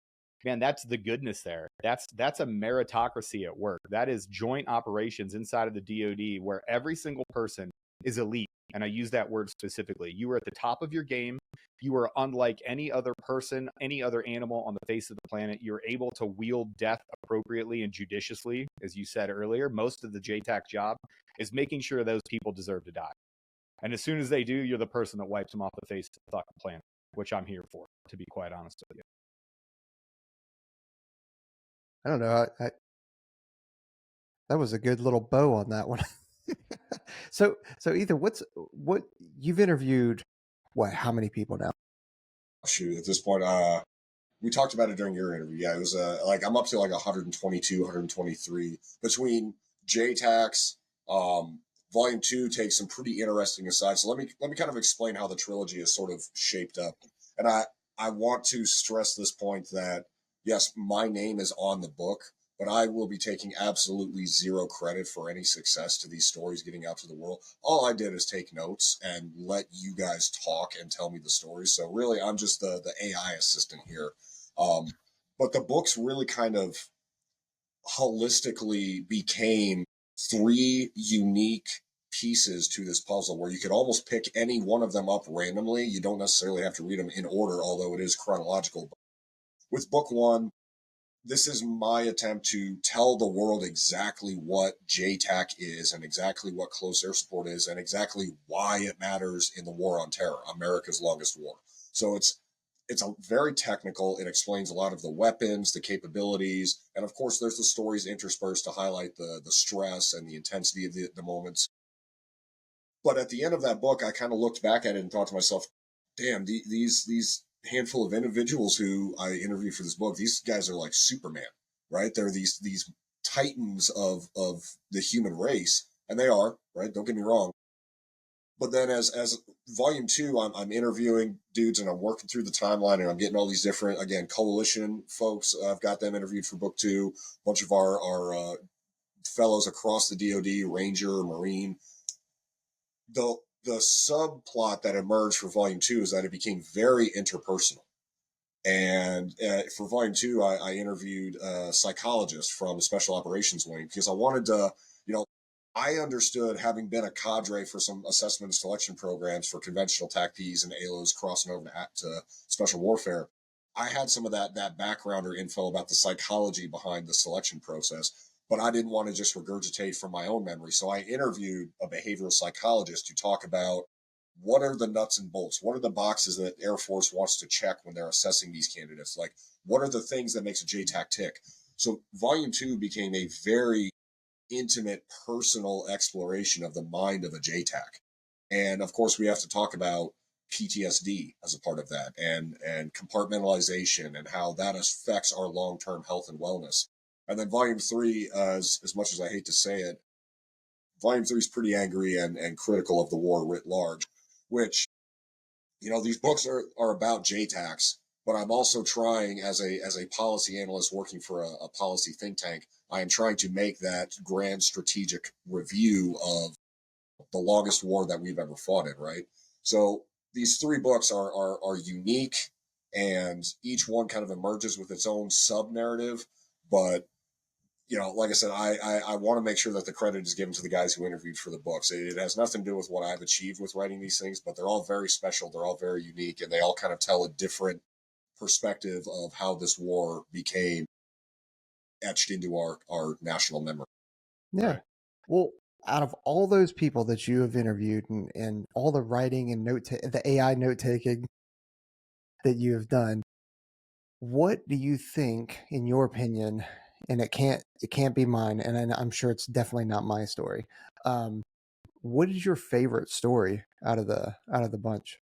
the goodness there. That's a meritocracy at work. That is joint operations inside of the DoD where every single person is elite. And I use that word specifically. You are at the top of your game. You are unlike any other person, any other animal on the face of the planet. You're able to wield death appropriately and judiciously, as you said earlier. Most of the JTAC job is making sure those people deserve to die. And as soon as they do, you're the person that wipes them off the face of the fucking planet, which I'm here for, to be quite honest with you. I don't know. That was a good little bow on that one. So Ethan, what you've interviewed? What? How many people now? shoot at this point. We talked about it during your interview. Yeah, it was like I'm up to like 122, 123 between JTACs. Volume 2 takes some pretty interesting asides. So let me kind of explain how the trilogy is sort of shaped up. And I want to stress this point that yes, my name is on the book, but I will be taking absolutely zero credit for any success to these stories getting out to the world. All I did is take notes and let you guys talk and tell me the stories. So really, I'm just the AI assistant here. Um, but the books really kind of holistically became three unique pieces to this puzzle where you could almost pick any one of them up randomly. You don't necessarily have to read them in order, although it is chronological. With book one, this is my attempt to tell the world exactly what JTAC is and exactly what close air support is and exactly why it matters in the war on terror, America's longest war. So it's a very technical. It explains a lot of the weapons, the capabilities, and of course, there's the stories interspersed to highlight the stress and the intensity of the moments. But at the end of that book, I kind of looked back at it and thought to myself, "Damn, these handful of individuals who I interviewed for this book, these guys are like Superman, right? They're these titans of the human race, and they are, right? Don't get me wrong, But then as volume two, I'm interviewing dudes and I'm working through the timeline and I'm getting all these different, again, coalition folks. I've got them interviewed for book two. A bunch of our fellows across the DoD, Ranger, Marine. The subplot that emerged for volume two is that it became very interpersonal. And for volume two, I interviewed a psychologist from the special operations wing because I wanted to, I understood, having been a cadre for some assessment and selection programs for conventional TacPs and ALOs crossing over to special warfare. I had some of that backgrounder info about the psychology behind the selection process, but I didn't want to just regurgitate from my own memory. So I interviewed a behavioral psychologist to talk about what are the nuts and bolts, what are the boxes that Air Force wants to check when they're assessing these candidates, like what are the things that makes a JTAC tick. So volume two became a very intimate, personal exploration of the mind of a JTAC. And of course, we have to talk about PTSD as a part of that, and compartmentalization and how that affects our long-term health and wellness. And then volume three, as much as I hate to say it, volume three is pretty angry and critical of the war writ large, which, these books are about JTACs, but I'm also trying as a policy analyst working for a policy think tank, I am trying to make that grand strategic review of the longest war that we've ever fought in, right? So these three books are unique, and each one kind of emerges with its own sub-narrative. But, like I said, I want to make sure that the credit is given to the guys who interviewed for the books. It has nothing to do with what I've achieved with writing these things, but they're all very special. They're all very unique, and they all kind of tell a different perspective of how this war became etched into our national memory. Yeah. Right. Well, out of all those people that you have interviewed and all the writing and the AI note taking that you have done, what do you think, in your opinion, and it can't be mine, and I'm sure it's definitely not my story. What is your favorite story out of the bunch?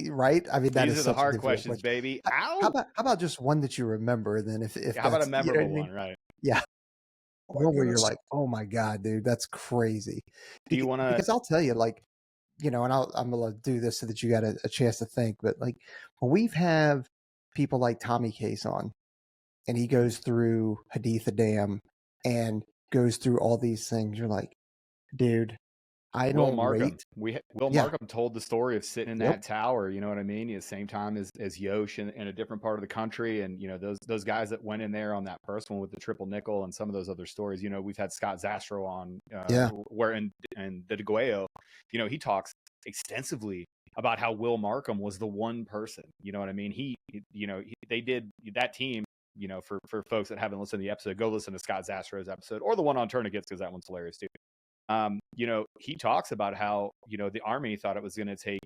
Right? I mean, that These is are the such a hard difficult questions, question. baby. How Ow! about just one that you remember then, if How about a that's, you know what I memorable mean? one, right? Yeah. Oh my One where you're goodness. like, "Oh my god, dude, that's crazy." Do you want to? Because I'll tell you, like, and I'm gonna do this so that you got a chance to think. But like, when we've have people like Tommy Case on, and he goes through Haditha Dam and goes through all these things, you're like, dude, I Will don't Markham. rate. Will Yeah. Markham told the story of sitting in Yep. that tower. You know what I mean? At the same time as Yosh in a different part of the country, and those guys that went in there on that first one with the triple nickel and some of those other stories. We've had Scott Zastro on, Yeah. where in the Degueo, he talks extensively about how Will Markham was the one person. You know what I mean? They did that team. For folks that haven't listened to the episode, go listen to Scott Zastro's episode or the one on tourniquets because that one's hilarious too. He talks about how, the Army thought it was going to take,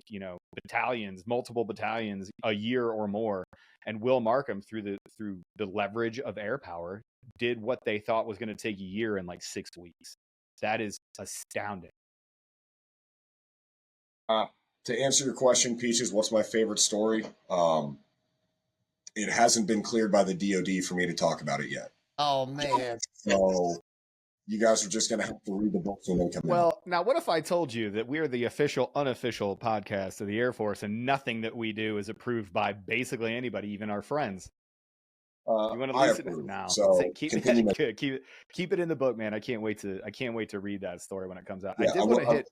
multiple battalions, a year or more. And Will Markham, through the leverage of air power, did what they thought was going to take a year in like 6 weeks. That is astounding. To answer your question, Peaches, what's my favorite story? It hasn't been cleared by the DoD for me to talk about it yet. Oh man. So you guys are just going to have to read the books when they come out. Well, now what if I told you that we are the official, unofficial podcast of the Air Force, and nothing that we do is approved by basically anybody, even our friends? You want to listen to it now? So keep it in the book, man. I can't wait to read that story when it comes out. Yeah, I did want to hit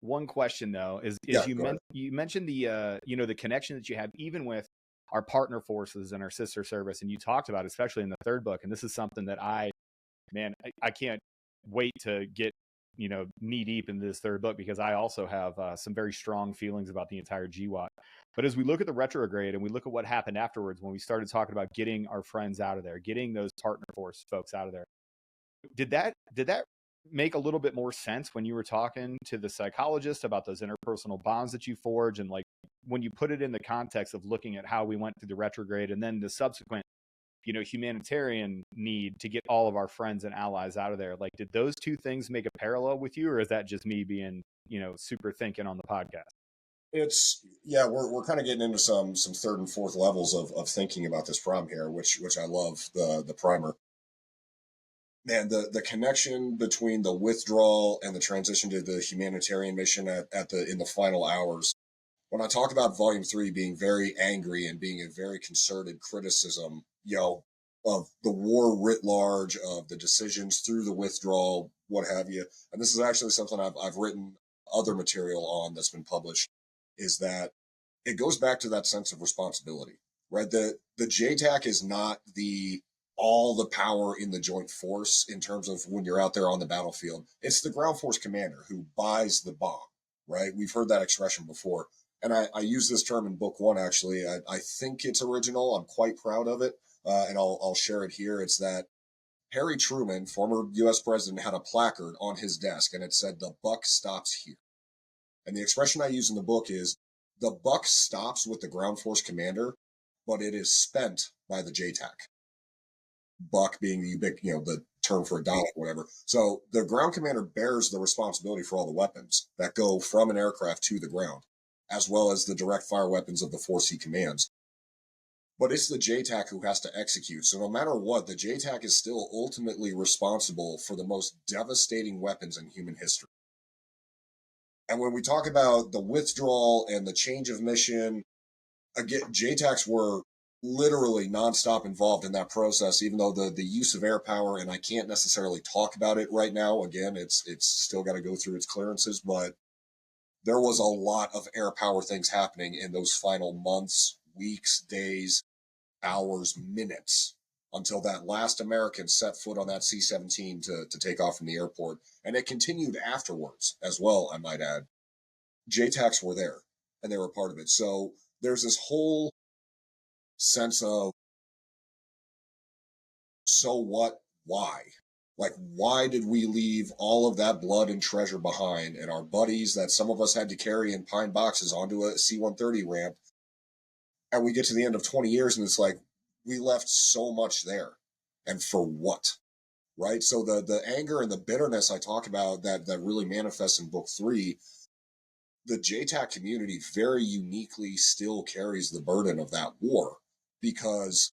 one question though. You mentioned the the connection that you have even with our partner forces and our sister service, and you talked about, especially in the third book, and this is something that I can't wait to get knee deep into this third book, because I also have some very strong feelings about the entire GWAT. But as we look at the retrograde and we look at what happened afterwards, when we started talking about getting our friends out of there, getting those partner force folks out of there, did that make a little bit more sense when you were talking to the psychologist about those interpersonal bonds that you forge, and like when you put it in the context of looking at how we went through the retrograde and then the subsequent humanitarian need to get all of our friends and allies out of there? Like, did those two things make a parallel with you, or is that just me being super thinking on the podcast? We're kind of getting into some third and fourth levels of thinking about this problem here, which I love the primer. man, the connection between the withdrawal and the transition to the humanitarian mission in the final hours. When I talk about Volume 3 being very angry and being a very concerted criticism, of the war writ large, of the decisions through the withdrawal, what have you, and this is actually something I've written other material on that's been published, is that it goes back to that sense of responsibility, right? The JTAC is not the all the power in the joint force in terms of when you're out there on the battlefield. It's the ground force commander who buys the bomb, right? We've heard that expression before. And I use this term in book 1, actually. I think it's original. I'm quite proud of it. And I'll share it here. It's that Harry Truman, former US president, had a placard on his desk and it said, "The buck stops here." And the expression I use in the book is, the buck stops with the ground force commander, but it is spent by the JTAC. Buck being the term for a dollar, whatever. So the ground commander bears the responsibility for all the weapons that go from an aircraft to the ground, as well as the direct fire weapons of the 4C commands. But it's the JTAC who has to execute. So no matter what, the JTAC is still ultimately responsible for the most devastating weapons in human history. And when we talk about the withdrawal and the change of mission, again, JTACs were literally nonstop involved in that process, even though the use of air power, and I can't necessarily talk about it right now. Again, it's still got to go through its clearances, but there was a lot of air power things happening in those final months, weeks, days, hours, minutes, until that last American set foot on that C-17 to take off from the airport. And it continued afterwards as well, I might add. JTACs were there, and they were part of it. So there's this whole sense of, so what, why? Like, why did we leave all of that blood and treasure behind, and our buddies that some of us had to carry in pine boxes onto a C-130 ramp, and we get to the end of 20 years and it's like, we left so much there, and for what? Right? So the anger and the bitterness I talk about that really manifests in book 3, the JTAC community very uniquely still carries the burden of that war, because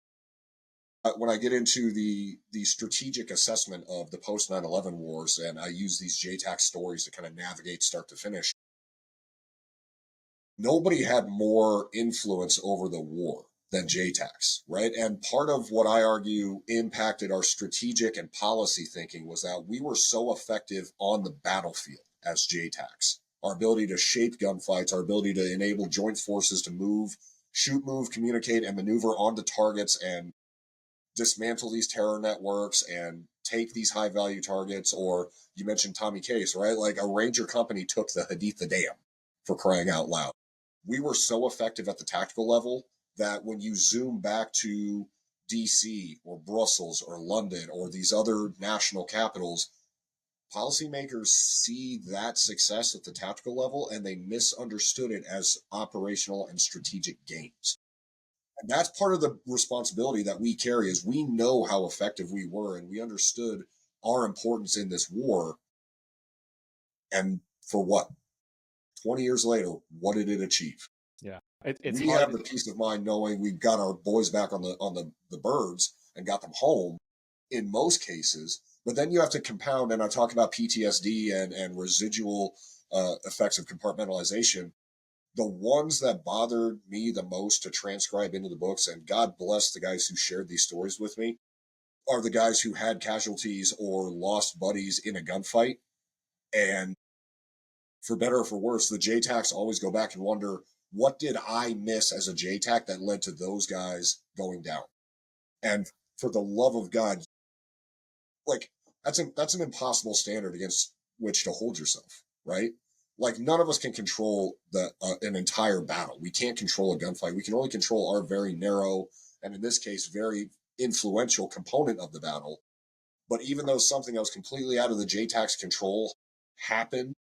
when I get into the strategic assessment of the post 9/11 wars, and I use these JTAC stories to kind of navigate start to finish, nobody had more influence over the war than JTACs, right? And part of what I argue impacted our strategic and policy thinking was that we were so effective on the battlefield as JTACs. Our ability to shape gunfights, our ability to enable joint forces to move, shoot, move, communicate, and maneuver onto targets and dismantle these terror networks and take these high value targets. Or you mentioned Tommy Case, right? Like, a Ranger company took the Haditha Dam, for crying out loud. We were so effective at the tactical level that when you zoom back to DC or Brussels or London or these other national capitals, policymakers see that success at the tactical level and they misunderstood it as operational and strategic gains. And that's part of the responsibility that we carry, is we know how effective we were and we understood our importance in this war. And for what? 20 years later, what did it achieve? Yeah. It's We hard. have the peace of mind knowing we've got our boys back on the birds and got them home in most cases. But then you have to compound, and I talk about PTSD and residual effects of compartmentalization. The ones that bothered me the most to transcribe into the books, and God bless the guys who shared these stories with me, are the guys who had casualties or lost buddies in a gunfight. And for better or for worse, the JTACs always go back and wonder, what did I miss as a JTAC that led to those guys going down? And for the love of God, like, that's an impossible standard against which to hold yourself, right? Like, none of us can control an entire battle. We can't control a gunfight. We can only control our very narrow, and in this case, very influential component of the battle. But even though something that was completely out of the JTAC's control happened,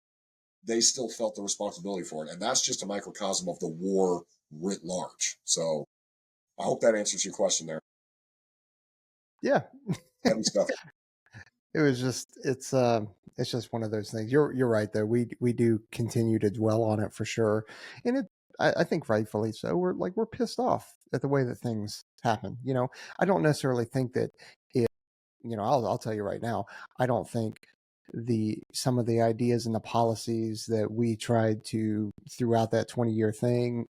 they still felt the responsibility for it. And that's just a microcosm of the war writ large. So I hope that answers your question there. Yeah. Heavy stuff. It was just it's just one of those things. You're right though. We do continue to dwell on it for sure. And I think rightfully so. We're pissed off at the way that things happen. I don't necessarily think that I'll tell you right now, I don't think some of the ideas and the policies that we tried to throughout that 20-year thing,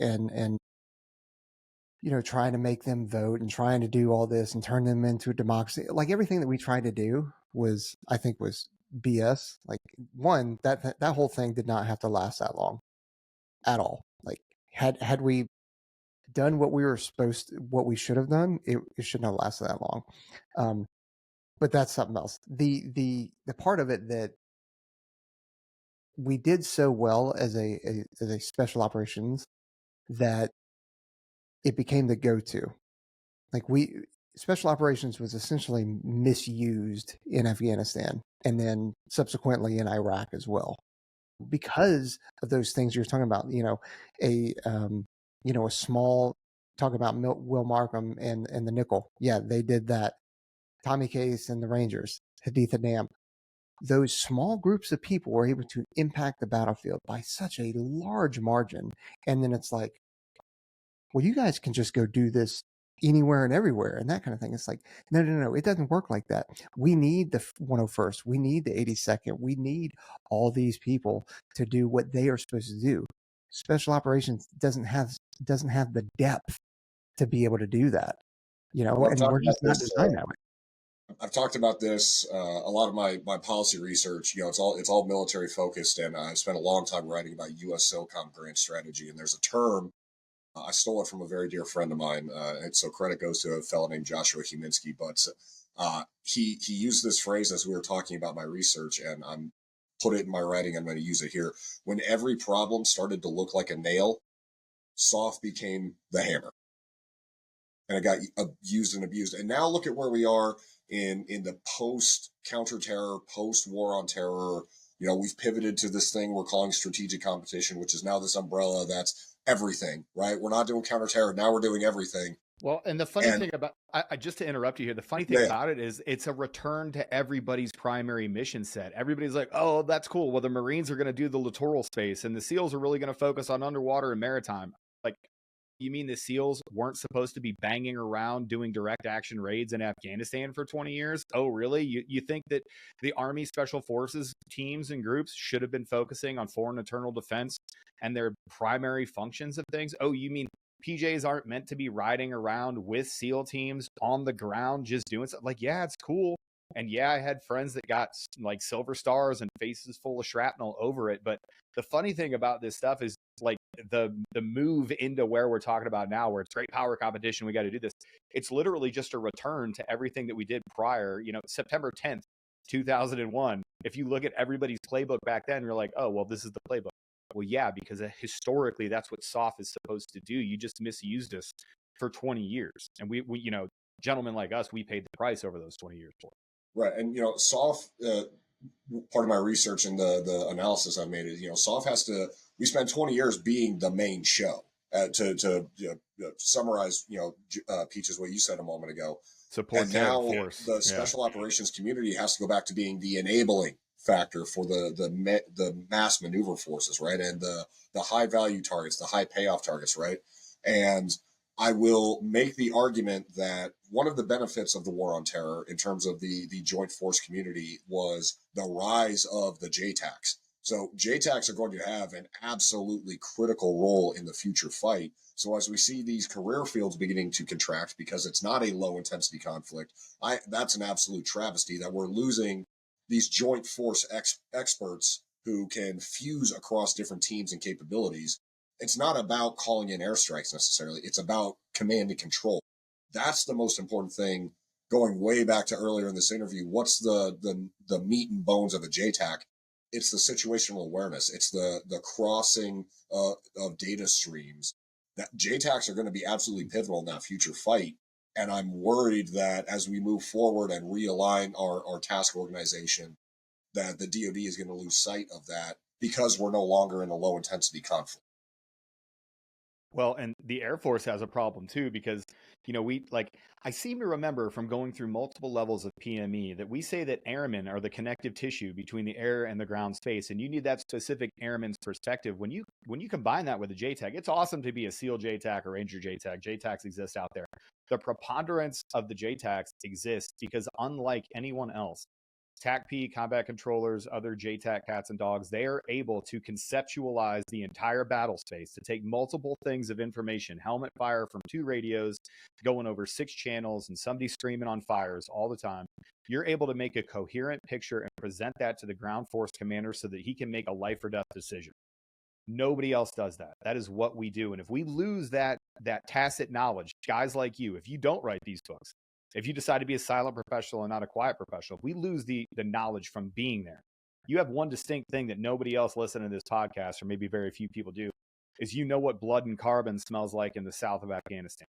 and trying to make them vote and trying to do all this and turn them into a democracy, like everything that we tried to do I think was BS. Like, one, that whole thing did not have to last that long at all. Like, had we done what what we should have done, it shouldn't have lasted that long. But that's something else. The part of it that we did so well as a special operations, that it became the go-to. Like, special operations was essentially misused in Afghanistan and then subsequently in Iraq as well, because of those things you're talking about. A small, talk about Will Markham and the Nickel. Yeah, they did that. Tommy Case and the Rangers, Haditha Dam. Those small groups of people were able to impact the battlefield by such a large margin. And then it's like, well, you guys can just go do this anywhere and everywhere and that kind of thing. It's like, no, it doesn't work like that. We need the 101st, we need the 82nd, we need all these people to do what they are supposed to do. Special operations doesn't have the depth to be able to do that, Well, and we're just not designed that way. I've talked about this a lot of my policy research. It's all military focused, and I've spent a long time writing about U.S. SOCOM grant strategy. And there's a term, I stole it from a very dear friend of mine, and so credit goes to a fellow named Joshua Huminski. But he used this phrase as we were talking about my research, and I'm put it in my writing. I'm going to use it here. When every problem started to look like a nail, soft became the hammer, and it got used and abused. And now look at where we are in the post counter-terror, post war on terror. We've pivoted to this thing we're calling strategic competition, which is now this umbrella that's everything, right? We're not doing counter-terror. Now we're doing everything. Well, and the funny thing about, just to interrupt you here, the funny thing about it is it's a return to everybody's primary mission set. Everybody's like, oh, that's cool. Well, the Marines are going to do the littoral space and the SEALs are really going to focus on underwater and maritime. Like, you mean the SEALs weren't supposed to be banging around doing direct action raids in Afghanistan for 20 years? Oh, really? You think that the Army Special Forces teams and groups should have been focusing on foreign internal defense and their primary functions of things? Oh, you mean PJs aren't meant to be riding around with SEAL teams on the ground just doing stuff? Like, yeah, it's cool. And yeah, I had friends that got like silver stars and faces full of shrapnel over it. But the funny thing about this stuff is, like, the move into where we're talking about now, where it's great power competition, we got to do this. It's literally just a return to everything that we did prior. September 10th, 2001. If you look at everybody's playbook back then, you're like, oh, well, this is the playbook. Well, yeah, because historically, that's what SOF is supposed to do. You just misused us for 20 years. And we gentlemen like us, we paid the price over those 20 years for it. Right. And, SOF, part of my research and the analysis I've made is, SOF we spent 20 years being the main show. To summarize, Peaches, what you said a moment ago. Support and now force. The special operations community has to go back to being the enabling factor for the mass maneuver forces, right? And the high value targets, the high payoff targets, right? And I will make the argument that one of the benefits of the war on terror in terms of the joint force community was the rise of the JTACs. So JTACs are going to have an absolutely critical role in the future fight. So as we see these career fields beginning to contract because it's not a low intensity conflict, that's an absolute travesty that we're losing these joint force experts who can fuse across different teams and capabilities. It's not about calling in airstrikes necessarily. It's about command and control. That's the most important thing. Going way back to earlier in this interview, what's the meat and bones of a JTAC? It's the situational awareness. It's the crossing of data streams. That JTACs are going to be absolutely pivotal in that future fight. And I'm worried that as we move forward and realign our task organization, that the DoD is going to lose sight of that because we're no longer in a low intensity conflict. Well, and the Air Force has a problem too, because, I seem to remember from going through multiple levels of PME that we say that airmen are the connective tissue between the air and the ground space. And you need that specific airman's perspective. When you combine that with a JTAC, it's awesome to be a SEAL JTAC or Ranger JTAC. JTACs exist out there. The preponderance of the JTACs exists because unlike anyone else, TacP, combat controllers, other JTAC cats and dogs, they are able to conceptualize the entire battle space, to take multiple things of information, helmet fire from 2 radios, going over 6 channels, and somebody screaming on fires all the time. You're able to make a coherent picture and present that to the ground force commander so that he can make a life or death decision. Nobody else does that. That is what we do. And if we lose that tacit knowledge, guys like you, if you don't write these books, if you decide to be a silent professional and not a quiet professional, if we lose the knowledge from being there, you have one distinct thing that nobody else listening to this podcast, or maybe very few people do, is what blood and carbon smells like in the south of Afghanistan.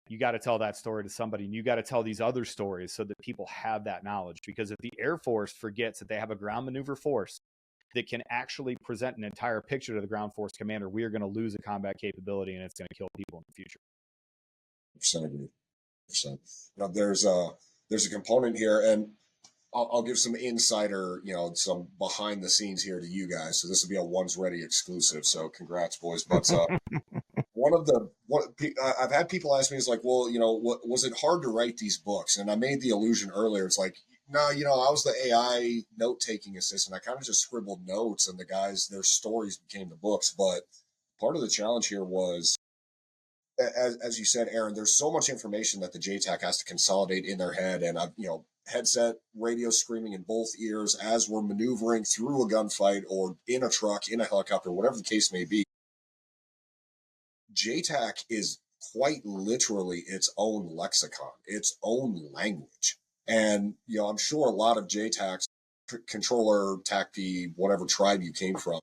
You got to tell that story to somebody, and you got to tell these other stories so that people have that knowledge. Because if the Air Force forgets that they have a ground maneuver force that can actually present an entire picture to the ground force commander, we are going to lose a combat capability, and it's going to kill people in the future. 100% agree. 100%. There's a component here, and I'll give some insider, some behind the scenes here to you guys. So this will be a One's Ready exclusive. So congrats, boys. But I've had people ask me, is like, well, was it hard to write these books? And I made the allusion earlier. It's like, no, I was the AI note-taking assistant. I kind of just scribbled notes, and the guys, their stories became the books. But part of the challenge here was, as you said, Aaron, there's so much information that the JTAC has to consolidate in their head, and headset, radio screaming in both ears as we're maneuvering through a gunfight or in a truck, in a helicopter, whatever the case may be. JTAC is quite literally its own lexicon, its own language. And, I'm sure a lot of JTACs, controller, TacP, whatever tribe you came from,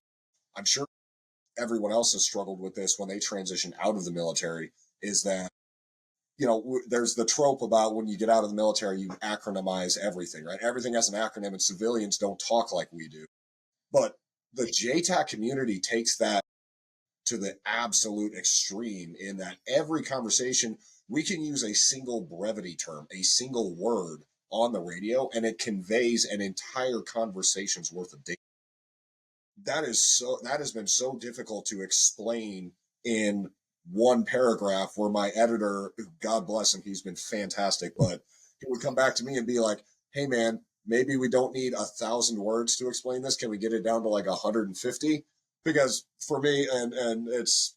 I'm sure everyone else has struggled with this when they transition out of the military, is that, there's the trope about when you get out of the military, you acronymize everything, right? Everything has an acronym, and civilians don't talk like we do. But the JTAC community takes that to the absolute extreme, in that every conversation, we can use a single brevity term, a single word on the radio, and it conveys an entire conversation's worth of data. That has been so difficult to explain in one paragraph, where my editor, God bless him, he's been fantastic, but he would come back to me and be like, hey man, maybe we don't need 1,000 words to explain this. Can we get it down to like 150? Because for me, and it's,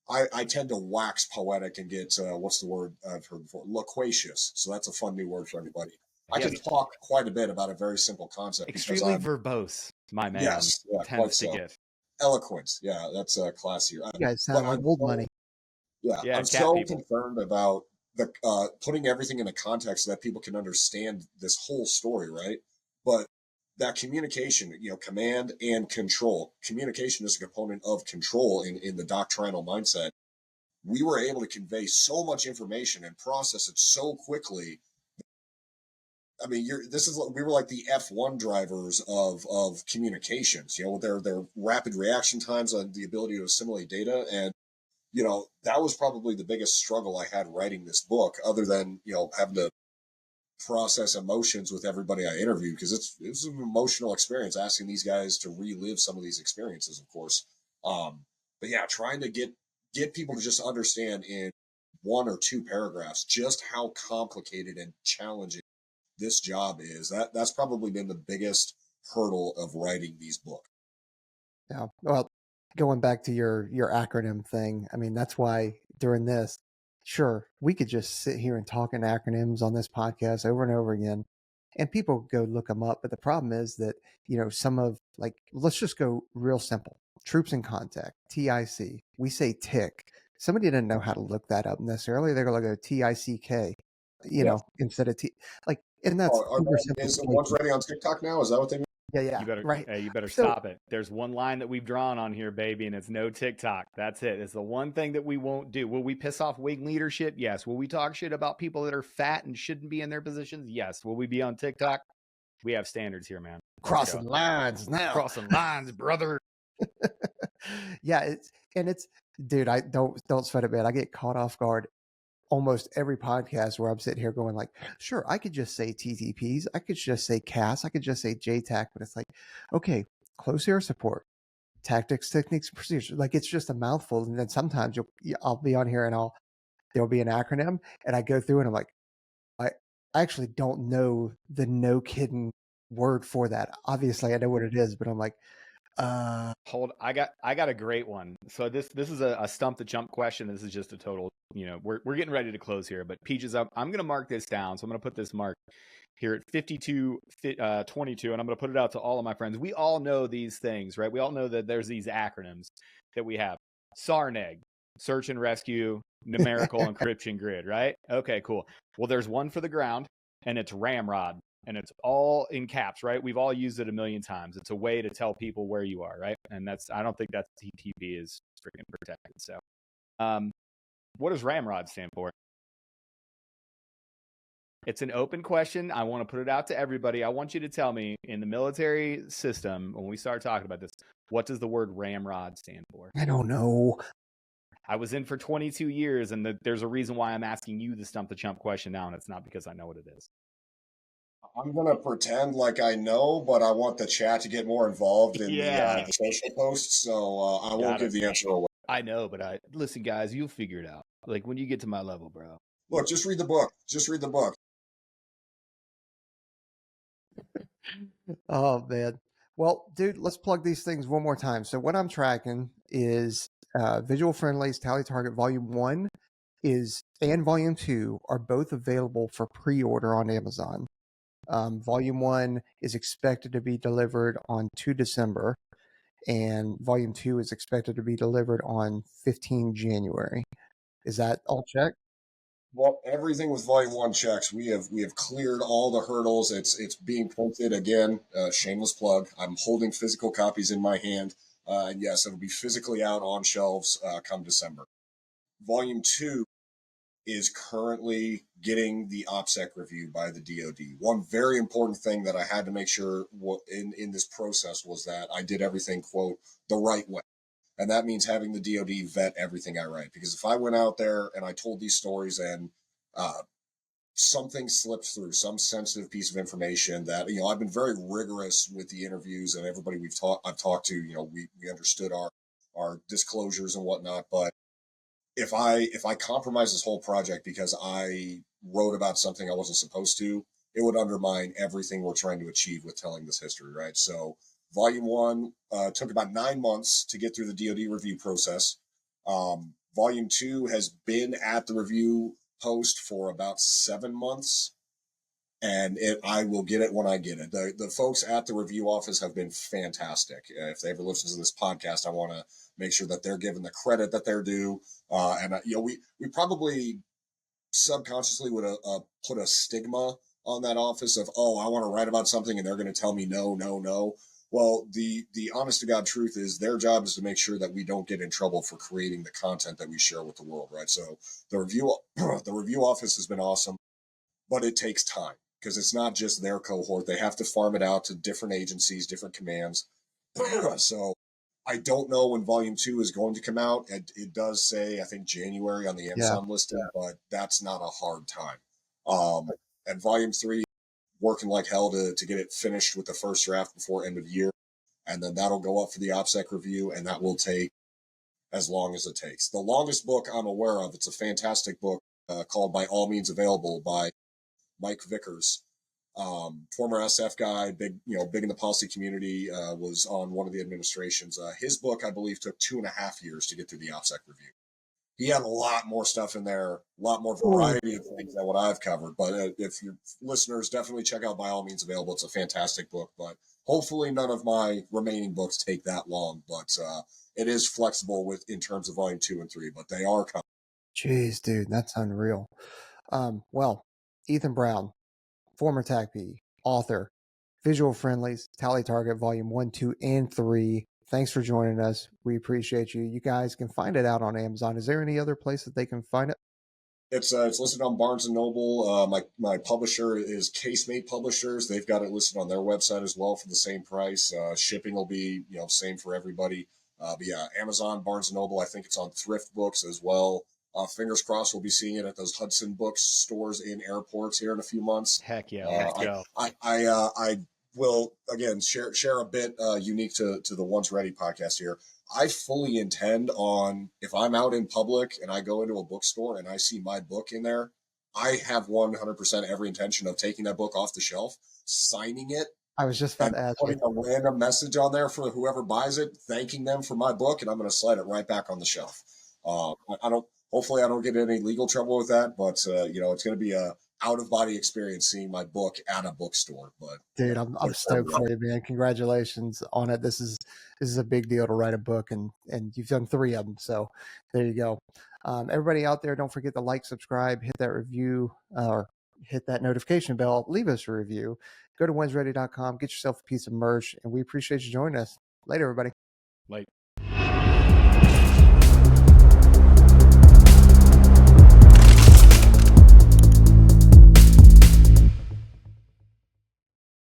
I tend to wax poetic and get, what's the word I've heard before? Loquacious. So that's a fun new word for everybody. I can talk quite a bit about a very simple concept. Extremely verbose, my man. Yes, yeah, tends to get. Eloquent. Yeah, that's classier. You guys sound like old money. Yeah, I'm so concerned about the putting everything in a context so that people can understand this whole story, right? But that communication, command and control. Communication is a component of control in the doctrinal mindset. We were able to convey so much information and process it so quickly. I mean, we were like the F1 drivers of communications, with their rapid reaction times and the ability to assimilate data. And, that was probably the biggest struggle I had writing this book, other than, having to process emotions with everybody I interviewed, because it was an emotional experience asking these guys to relive some of these experiences, of course. But yeah, trying to get people to just understand in 1 or 2 paragraphs just how complicated and challenging this job is. That's probably been the biggest hurdle of writing these books. Yeah. Well, going back to your acronym thing, I mean, that's why during this, sure, we could just sit here and talk in acronyms on this podcast over and over again, and people go look them up. But the problem is that, some of, like, let's just go real simple. Troops in contact, TIC. We say tick. Somebody didn't know how to look that up necessarily. They're going to go TICK, instead of T. Like, and that's is the One's Ready on TikTok now? Is that what they mean? Yeah. You better, right. Hey, you better stop it. There's one line that we've drawn on here, baby, and it's no TikTok. That's it. It's the one thing that we won't do. Will we piss off wing leadership? Yes. Will we talk shit about people that are fat and shouldn't be in their positions? Yes. Will we be on TikTok? We have standards here, man. Crossing lines now. Crossing lines, brother. Yeah, Dude, I don't sweat it, man. I get caught off guard almost every podcast where I'm sitting here going like, sure, I could just say TTPs, I could just say CAS, I could just say JTAC, but it's like, okay, close air support, tactics, techniques, procedures. Like it's just a mouthful, and then sometimes I'll be on here and there'll be an acronym, and I go through and I'm like, I actually don't know the no kidding word for that. Obviously, I know what it is, but I'm like, Hold, I got a great one. So this is a stump the jump question. This is just a total, we're getting ready to close here, but Peaches, I'm gonna mark this down. So I'm gonna put this mark here at 22, and I'm gonna put it out to all of my friends. We all know these things, right? We all know that there's these acronyms that we have. SARNEG, search and rescue, numerical encryption grid, right? Okay, cool. Well, there's one for the ground, and it's ramrod. And it's all in caps, right? We've all used it a million times. It's a way to tell people where you are, right? And I don't think that TTP is freaking protected. So, what does ramrod stand for? It's an open question. I want to put it out to everybody. I want you to tell me in the military system, when we start talking about this, what does the word ramrod stand for? I don't know. I was in for 22 years, and there's a reason why I'm asking you the stump the chump question now, and it's not because I know what it is. I'm gonna pretend like I know, but I want the chat to get more involved in the social posts, so I won't give the answer away. I know, but listen, guys, you'll figure it out. Like when you get to my level, bro. Look, just read the book. Just read the book. Oh man. Well, dude, let's plug these things one more time. So what I'm tracking is Visual Friendly's Tally Target Volume 1 and Volume 2 are both available for pre-order on Amazon. Volume 1 is expected to be delivered on 2 December, and Volume 2 is expected to be delivered on 15 January. Is that all checked? Well, everything with Volume 1 checks. We have cleared all the hurdles. It's being printed again. Shameless plug. I'm holding physical copies in my hand, and yes, it'll be physically out on shelves come December. Volume 2 is currently getting the OPSEC review by the DoD. One very important thing that I had to make sure in this process was that I did everything, quote, the right way. And that means having the DoD vet everything I write. Because if I went out there and I told these stories and something slipped through, some sensitive piece of information that, I've been very rigorous with the interviews and everybody I've talked to, we understood our disclosures and whatnot. But if I compromise this whole project because I wrote about something I wasn't supposed to, it would undermine everything we're trying to achieve with telling this history, right? So Volume 1 took about 9 months to get through the DoD review process. Volume 2 has been at the review post for about 7 months, and I will get it when I get it. The folks at the review office have been fantastic. If they ever listen to this podcast, I want to make sure that they're given the credit that they're due. We probably subconsciously would put a stigma on that office of, oh, I want to write about something and they're going to tell me no, no, no. Well, the honest to God truth is their job is to make sure that we don't get in trouble for creating the content that we share with the world, right? So the review office has been awesome, but it takes time because it's not just their cohort. They have to farm it out to different agencies, different commands. So I don't know when Volume 2 is going to come out. It does say, I think, January on the Amazon listing, but that's not a hard time. And Volume 3, working like hell to get it finished with the first draft before end of year. And then that'll go up for the OPSEC review, and that will take as long as it takes. The longest book I'm aware of, it's a fantastic book called By All Means Available by Mike Vickers. Former SF guy, big in the policy community, was on one of the administrations. His book, I believe, took 2.5 years to get through the OPSEC review. He had a lot more stuff in there, a lot more variety of things than what I've covered. But if your listeners, definitely check out By All Means Available. It's a fantastic book, but hopefully none of my remaining books take that long. But it is flexible in terms of Volume 2 and 3, but they are coming. Jeez, dude, that's unreal. Well, Ethan Brown, former TacP, author, Visual Friendlies, Tally Target Volume 1, 2, and 3. Thanks for joining us. We appreciate you. You guys can find it out on Amazon. Is there any other place that they can find it? It's listed on Barnes & Noble. My publisher is Casemate Publishers. They've got it listed on their website as well for the same price. Shipping will be same for everybody. But yeah, Amazon, Barnes and Noble. I think it's on Thrift Books as well. Fingers crossed, we'll be seeing it at those Hudson Books stores in airports here in a few months. Heck yeah, let's go. I will again share a bit unique to the Once Ready podcast here. I fully intend on, if I'm out in public and I go into a bookstore and I see my book in there, I have 100% every intention of taking that book off the shelf, signing it, I was just about and to ask putting you. a random message on there for whoever buys it, thanking them for my book, and I'm going to slide it right back on the shelf. I don't. Hopefully, I don't get in any legal trouble with that, but it's going to be a out of body experience seeing my book at a bookstore. But Dude, I'm stoked for you, man. Congratulations on it. This is a big deal to write a book, and you've done 3 of them. So there you go. Everybody out there, don't forget to like, subscribe, hit that review, or hit that notification bell. Leave us a review. Go to whensready.com, get yourself a piece of merch, and we appreciate you joining us. Later, everybody. Like.